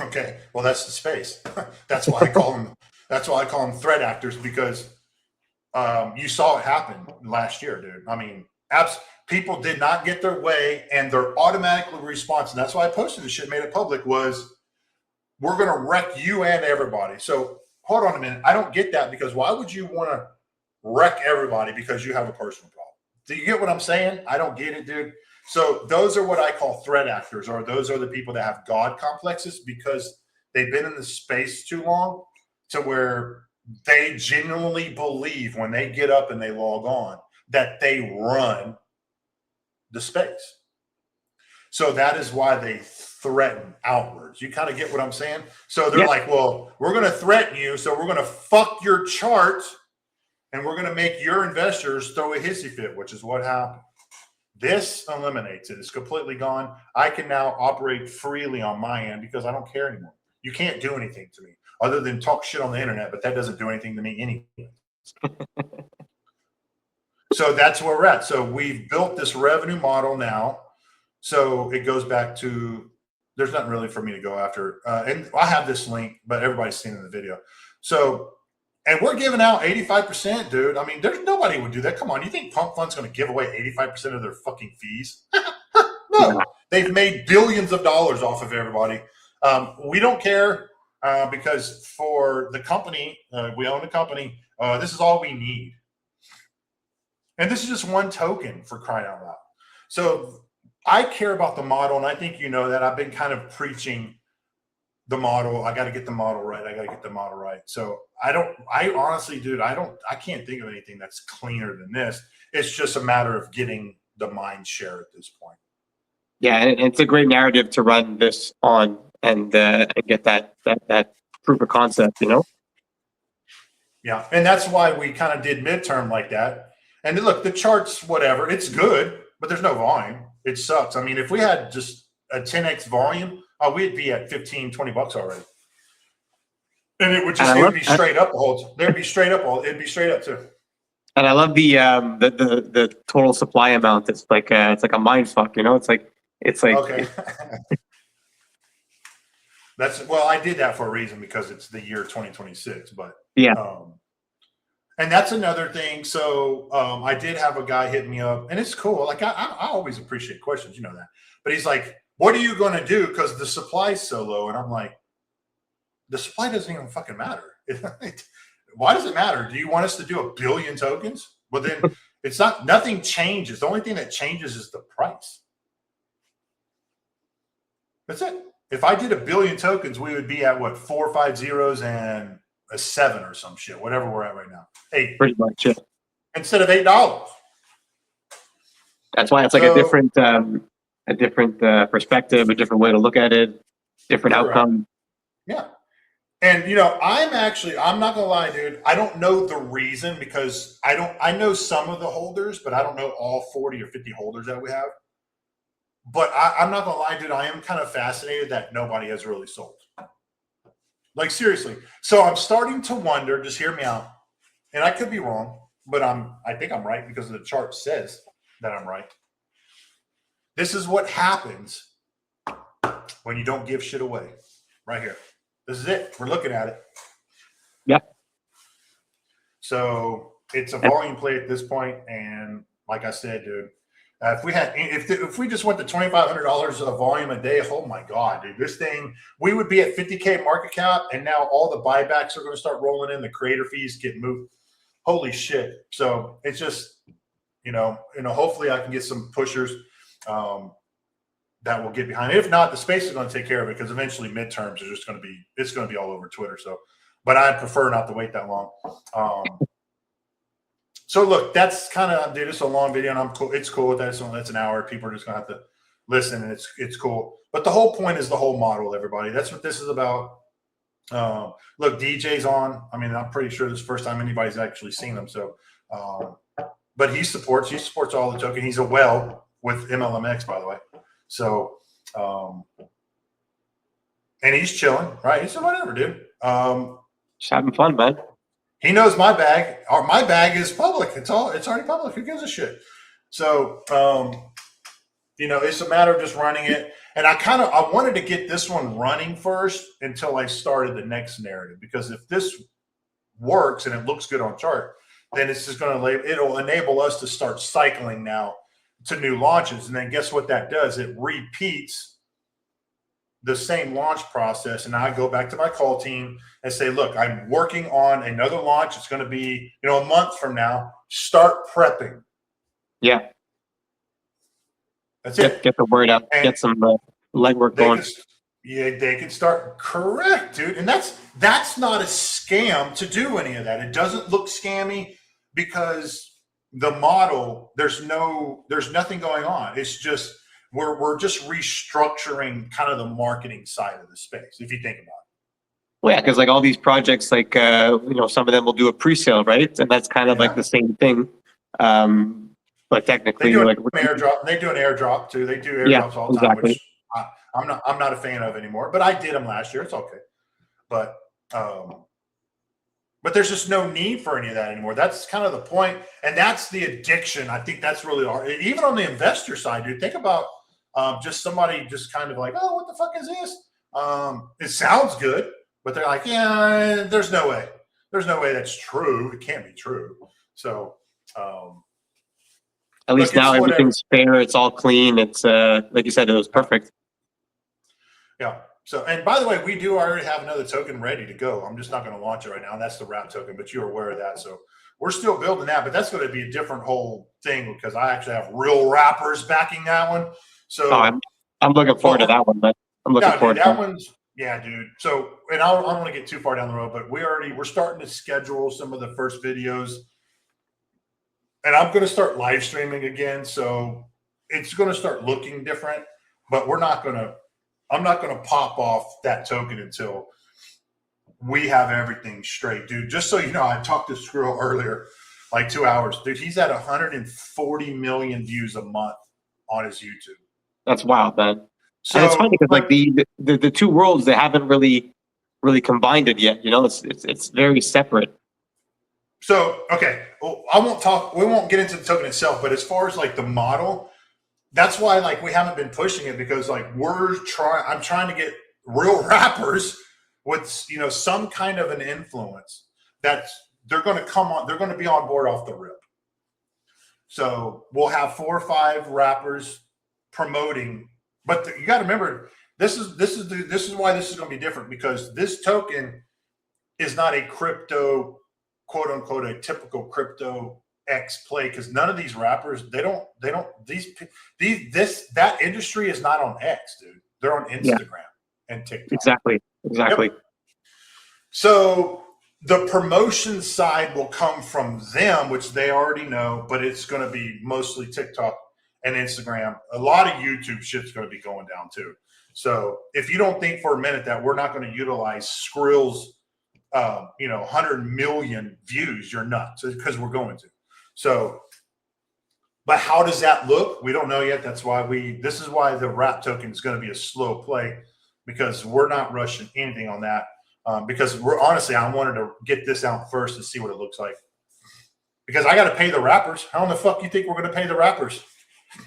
Okay. Well, that's the space. That's why I call them. That's why I call them threat actors, because you saw it happen last year, dude. I mean, people did not get their way, and their automatically response. And that's why I posted this shit, made it public, was we're going to wreck you and everybody. So hold on a minute. I don't get that, because why would you want to wreck everybody because you have a personal problem? Do you get what I'm saying? I don't get it, dude. So those are what I call threat actors, or those are the people that have God complexes because they've been in the space too long to where they genuinely believe when they get up and they log on that they run the space. So that is why they threaten outwards. You kind of get what I'm saying? So they're like, well, we're going to threaten you. So we're going to fuck your chart and we're going to make your investors throw a hissy fit, which is what happened. This eliminates it. It's completely gone. I can now operate freely on my end because I don't care anymore. You can't do anything to me other than talk shit on the internet, but that doesn't do anything to me anyway. So that's where we're at. So we've built this revenue model now. So it goes back to, there's nothing really for me to go after. And I have this link, but everybody's seen it in the video. So, and we're giving out 85%, dude. I mean, there's nobody would do that. Come on. You think Pump Fund's going to give away 85% of their fucking fees? No, they've made billions of dollars off of everybody. We don't care because for the company, we own the company. This is all we need. And this is just one token, for crying out loud. So I care about the model, and I think you know that. I've been kind of preaching the model. I got to get the model right. I got to get the model right. So I honestly, dude, I can't think of anything that's cleaner than this. It's just a matter of getting the mind share at this point. Yeah, and it's a great narrative to run this on and get that proof of concept, you know? Yeah, and that's why we kind of did midterm like that. And look, the charts, whatever, it's good, but there's no volume. It sucks. I mean, if we had just a 10x volume, we'd be at 15, 20 bucks already. And it would just, it would be straight up the whole, there'd be straight up all, it'd be straight up too. And I love the total supply amount. It's like a mind fuck, you know? It's like okay. That's, well, I did that for a reason because it's the year 2026, but yeah. And that's another thing. So I did have a guy hit me up, and it's cool. Like I always appreciate questions, you know that. But he's like, "What are you going to do? Because the supply's so low." And I'm like, "The supply doesn't even fucking matter. Why does it matter? Do you want us to do 1 billion tokens? Well, then it's not. Nothing changes. The only thing that changes is the price. That's it. If I did 1 billion tokens, we would be at what, 4 or 5 zeros and a 7 or some shit, whatever we're at right now. 8. Pretty much, yeah. Instead of $8. That's why it's like a different perspective, a different way to look at it, different outcome. Yeah. And, you know, I'm not going to lie, dude. I don't know the reason because I know some of the holders, but I don't know all 40 or 50 holders that we have. But I'm not going to lie, dude. I am kind of fascinated that nobody has really sold. Like, seriously. So I'm starting to wonder, just hear me out. And I could be wrong, but I think I'm right because the chart says that I'm right. This is what happens when you don't give shit away. Right here. This is it. We're looking at it. Yeah. So it's a volume play at this point, and like I said, dude, if we just went to $2,500 of volume a day, oh my god, dude, this thing, we would be at 50K market cap, and now all the buybacks are going to start rolling in. The creator fees get moved. Holy shit! So it's just, you know, hopefully I can get some pushers that will get behind it. If not, the space is going to take care of it because eventually midterms are just going to be, it's going to be all over Twitter. So, but I prefer not to wait that long. So look, that's kind of, dude, it's a long video and I'm cool. It's cool with that. So that's an hour. People are just going to have to listen and it's cool. But the whole point is the whole model, everybody. That's what this is about. Look, DJ's on. I mean, I'm pretty sure this is the first time anybody's actually seen him. So, but he supports all the token. He's a well with MLMX, by the way. So, and he's chilling, right? He said, whatever, dude. Just having fun, man. He knows my bag. My bag is public. It's already public. Who gives a shit? So, you know, it's a matter of just running it. And I wanted to get this one running first until I started the next narrative, because if this works and it looks good on chart, then it's just it'll enable us to start cycling now to new launches. And then guess what that does? It repeats the same launch process, and I go back to my call team and say, look, I'm working on another launch. It's going to be, a month from now. Start prepping. Yeah. That's it. Get the word out. And get some legwork going. They can start. Correct, dude. And that's not a scam to do any of that. It doesn't look scammy because the model, there's nothing going on. It's just we're just restructuring kind of the marketing side of the space, if you think about it. Well, yeah, because like all these projects, like some of them will do a pre-sale, right? And that's kind of like the same thing. But technically, they do like an airdrop. They do an airdrop too. They do airdrops all the time, which I'm not a fan of anymore. But I did them last year. It's okay. But there's just no need for any of that anymore. That's kind of the point, and that's the addiction. I think that's really hard. Even on the investor side, dude. Think about just somebody just kind of like, oh, what the fuck is this? It sounds good, but they're like, yeah, there's no way. There's no way that's true. It can't be true. So. At least now everything's fair. It's all clean. It's like you said, it was perfect. Yeah. So, and by the way, we do already have another token ready to go. I'm just not going to launch it right now. And that's the wrap token, but you're aware of that. So we're still building that, but that's going to be a different whole thing because I actually have real wrappers backing that one. So I'm looking forward to that one, but I'm looking forward to that one's, yeah, dude. So, and I don't want to get too far down the road, but we're starting to schedule some of the first videos. And I'm going to start live streaming again. So it's going to start looking different, but I'm not going to pop off that token until we have everything straight, dude. Just so you know, I talked to Skrill earlier, like 2 hours. Dude, he's at 140 million views a month on his YouTube. That's wild, man. So, and it's funny because like the two worlds, they haven't really combined it yet. It's very separate. So, okay, well, we won't get into the token itself, but as far as like the model, that's why like we haven't been pushing it because like I'm trying to get real rappers with, some kind of an influence that they're going to be on board off the rip. So we'll have 4 or 5 rappers promoting, but you got to remember, this is why this is going to be different because this token is not a crypto, quote unquote, a typical crypto X play because none of these rappers that industry is not on X, dude. They're on Instagram and TikTok. Exactly. Yep. So the promotion side will come from them, which they already know, but it's going to be mostly TikTok and Instagram. A lot of YouTube shit's going to be going down too. So if you don't think for a minute that we're not going to utilize Skrill's 100 million views, you're nuts because we're going to. So, but how does that look? We don't know yet. That's why this is why the wrap token is going to be a slow play because we're not rushing anything on that. Because I wanted to get this out first and see what it looks like. Because I got to pay the rappers. How in the fuck you think we're going to pay the rappers?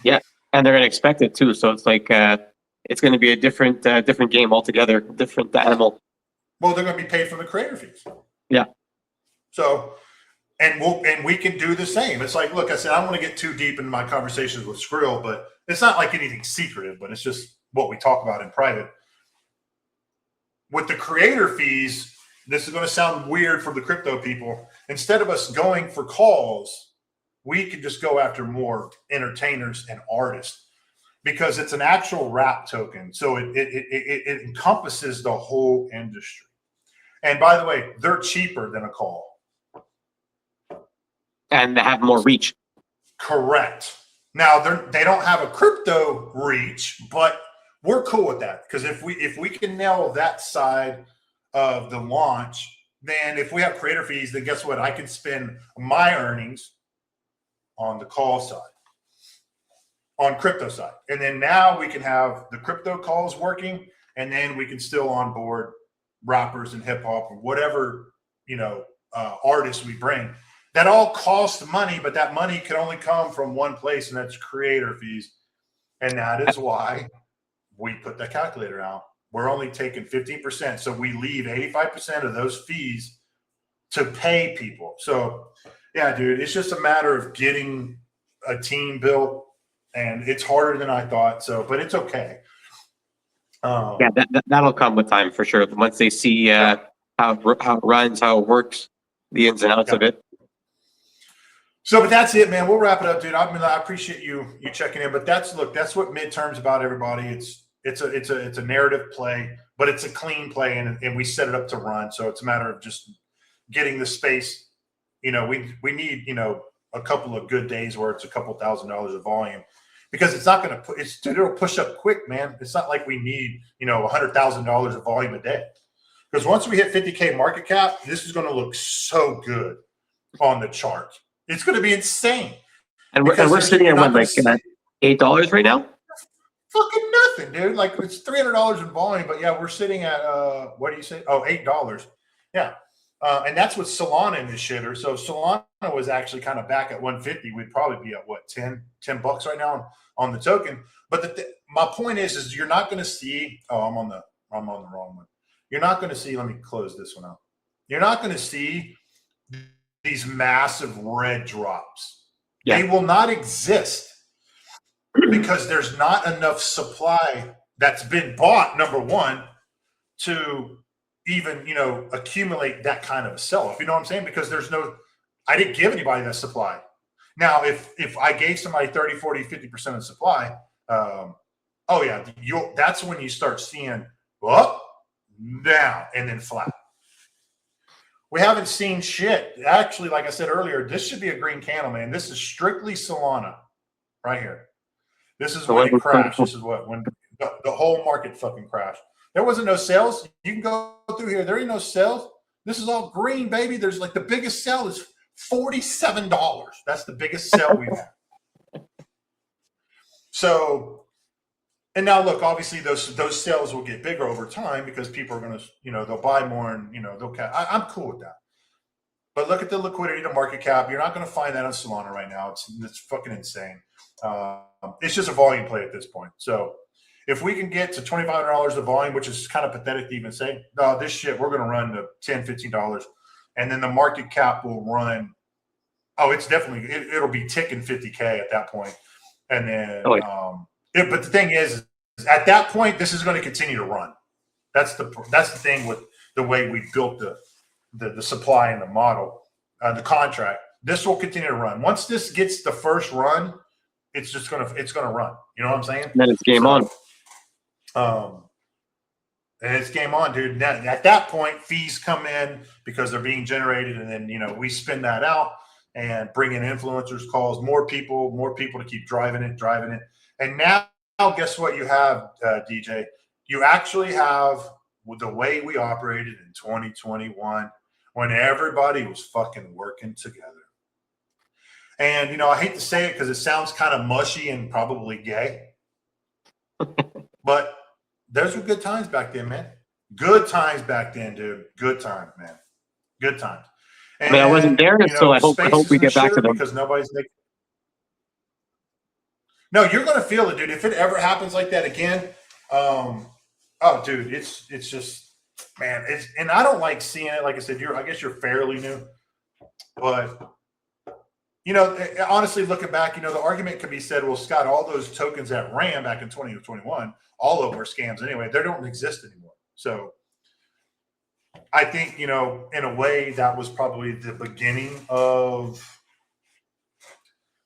Yeah, and they're going to expect it too. So it's like it's going to be a different game altogether, different animal. Well, they're going to be paid for the creator fees. Yeah. So, and we can do the same. It's like, look, I said I don't want to get too deep in my conversations with Skrill, but it's not like anything secretive, but it's just what we talk about in private. With the creator fees, this is going to sound weird for the crypto people. Instead of us going for calls, we can just go after more entertainers and artists because it's an actual wrap token. So it encompasses the whole industry. And by the way, they're cheaper than a call. And they have more reach. Correct. Now, they don't have a crypto reach, but we're cool with that because if we can nail that side of the launch, then if we have creator fees, then guess what? I can spend my earnings on the call side, on crypto side. And then now we can have the crypto calls working, and then we can still onboard rappers and hip hop or whatever, artists we bring. That all costs money, but that money can only come from one place, and that's creator fees. And that is why we put that calculator out. We're only taking 15%. So we leave 85% of those fees to pay people. So yeah, dude, it's just a matter of getting a team built, and it's harder than I thought. So, but it's okay. Yeah, that'll come with time for sure. Once they see how it runs, how it works, the ins and outs of it. So, but that's it, man. We'll wrap it up, dude. I appreciate you checking in. But that's what midterms about, everybody. It's a narrative play, but it's a clean play, and we set it up to run. So it's a matter of just getting the space. You know, we need, you know, a couple of good days where it's a couple $1,000s of volume, because it's not going to put it'll push up quick, man. It's not like we need, you know, $100,000 of volume a day, because once we hit 50K market cap, this is going to look so good on the chart. It's going to be insane. And we're sitting at what, like $8 right now? Fucking nothing, dude. Like, it's $300 in volume, but yeah, we're sitting at what do you say? Oh, $8. Yeah. And that's with Solana in this shitter. So if Solana was actually kind of back at 150, we'd probably be at what, $10 right now on the token. But my point is you're not going to see. Oh, I'm on the wrong one. You're not going to see. Let me close this one out. You're not going to see these massive red drops. Yeah. They will not exist because there's not enough supply that's been bought. Number one, to even, you know, accumulate that kind of a sell-off. You know what I'm saying? Because I didn't give anybody that supply. Now, if I gave somebody 30, 40, 50% of supply, oh yeah, that's when you start seeing up, down, and then flat. We haven't seen shit. Actually, like I said earlier, this should be a green candle, man. This is strictly Solana right here. This is when it crashed. This is when the whole market fucking crashed. There wasn't no sales. You can go through here. There ain't no sales. This is all green, baby. There's like the biggest sell is $47. That's the biggest sell we've had. So, and now look, obviously those sales will get bigger over time because people are going to, you know, they'll buy more and, you know, I'm cool with that. But look at the liquidity to market cap. You're not going to find that on Solana right now. It's fucking insane. It's just a volume play at this point. So if we can get to $2,500 of volume, which is kind of pathetic to even say, no, this shit, we're going to run to $10, $15. And then the market cap will run. Oh, it's definitely, it'll be ticking 50K at that point. And then, but the thing is, at that point, this is going to continue to run. That's the thing with the way we built the supply and the model, the contract. This will continue to run. Once this gets the first run, it's going to run. You know what I'm saying? And then it's game on. And it's game on, dude. At that point, fees come in because they're being generated, and then, you know, we spin that out and bring in influencers, calls, more people to keep driving it. And now, guess what you have, DJ? You actually have, with the way we operated in 2021, when everybody was fucking working together. And, you know, I hate to say it because it sounds kind of mushy and probably gay, but those were good times back then, man. Good times back then, dude. Good times, man. Good times. And, I mean, I wasn't there, you know, so I hope we get back to them. Because nobody's making. No, you're going to feel it, dude. If it ever happens like that again, oh, dude, it's just, man. And I don't like seeing it. Like I said, I guess you're fairly new, but, you know, honestly, looking back, you know, the argument could be said, well, Scott, all those tokens that ran back in 2021, all of them were scams anyway. They don't exist anymore. So I think, you know, in a way, that was probably the beginning of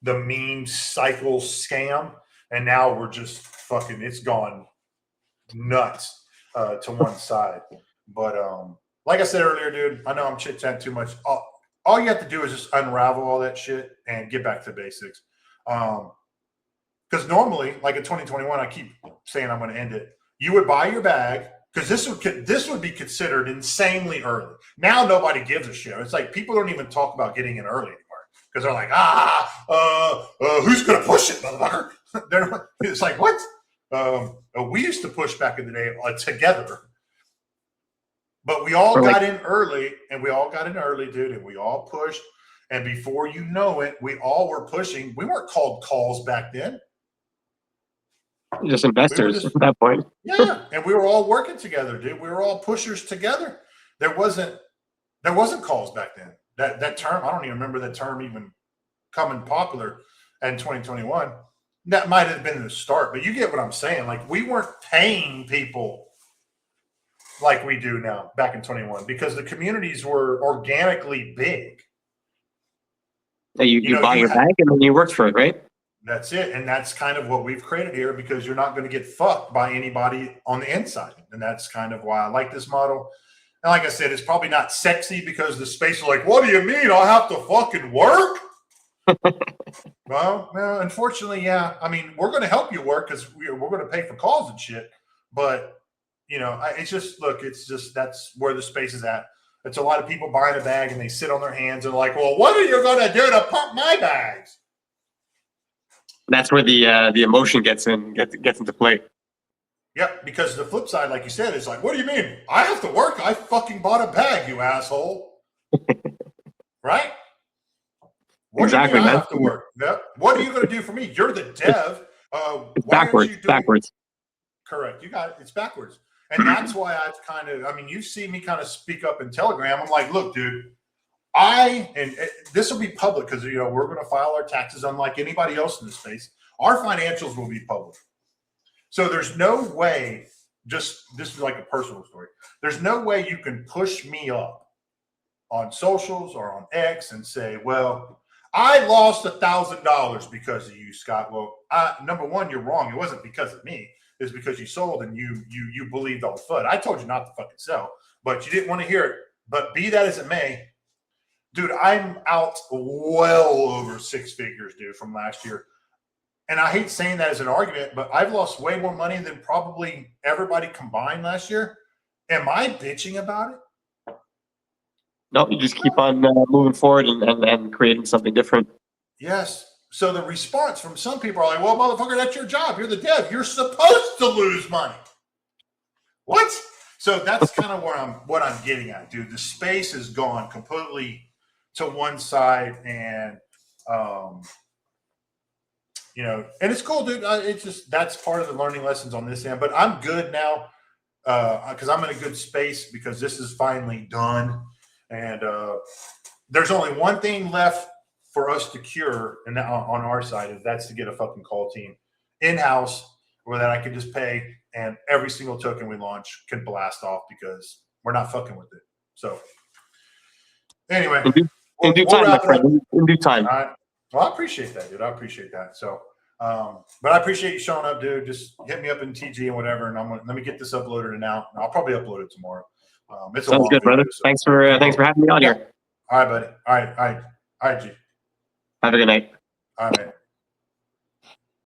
the meme cycle scam. And now we're just fucking, it's gone nuts to one side. But like I said earlier, dude, I know I'm chit-chatting too much. All you have to do is just unravel all that shit and get back to basics. Because normally, like in 2021, I keep saying I'm going to end it. You would buy your bag, because this would be considered insanely early. Now nobody gives a shit. It's like people don't even talk about getting in early anymore because they're like, who's going to push it, motherfucker? It's like, what? We used to push back in the day together. But we all got in early, dude, and we all pushed. And before you know it, we all were pushing. We weren't called calls back then. Just investors at that point. Yeah, and we were all working together, dude. We were all pushers together. There wasn't calls back then. That term, I don't even remember that term even coming popular in 2021. That might have been the start, but you get what I'm saying. Like, we weren't paying people like we do now back in 21 because the communities were organically big. You buy your bag and then you work for it, right? That's it. And that's kind of what we've created here because you're not going to get fucked by anybody on the inside. And that's kind of why I like this model. And like I said, it's probably not sexy because the space is like, what do you mean? I'll have to fucking work? Well, unfortunately, yeah. I mean, we're going to help you work because we're going to pay for calls and shit. But, you know, it's just, look, it's just, that's where the space is at. It's a lot of people buying a bag and they sit on their hands and like, well, what are you going to do to pump my bags? That's where the emotion gets into play. Yep, because the flip side, like you said, is like, what do you mean? I have to work. I fucking bought a bag, you asshole. Right? What exactly. Do you mean I have to work? Yep. What are you going to do for me? You're the dev. It's backwards. Backwards. Correct. You got it. It's backwards. And that's why I've kind of, I mean, you see me kind of speak up in Telegram. I'm like, look, dude, and this will be public because, you know, we're going to file our taxes unlike anybody else in the space. Our financials will be public. So there's no way, this is like a personal story. There's no way you can push me up on socials or on X and say, well, I lost $1,000 because of you, Scott. Well, number one, you're wrong. It wasn't because of me. It's because you sold and you believed all the FUD. I told you not to fucking sell, but you didn't want to hear it. But be that as it may, dude, I'm out well over 6 figures, dude, from last year. And I hate saying that as an argument, but I've lost way more money than probably everybody combined last year. Am I bitching about it? No, you just keep on moving forward and creating something different. Yes. So the response from some people are like, well, motherfucker, that's your job. You're the dev. You're supposed to lose money. What? So that's kind of what I'm getting at, dude. The space has gone completely to one side and, you know, and it's cool, dude. It's just, that's part of the learning lessons on this end, but I'm good now because I'm in a good space because this is finally done. And there's only one thing left for us to cure, and on our side is that's to get a fucking call team in-house where that I can just pay and every single token we launch can blast off because we're not fucking with it. So anyway, in due time, my friend. In due time. All right. Well, I appreciate that, dude. I appreciate that. So, but I appreciate you showing up, dude. Just hit me up in TG and whatever, and let me get this uploaded and out. I'll probably upload it tomorrow. It's sounds good, brother. So. Thanks for having me on here. All right, buddy. All right, G. Have a good night. All right, man.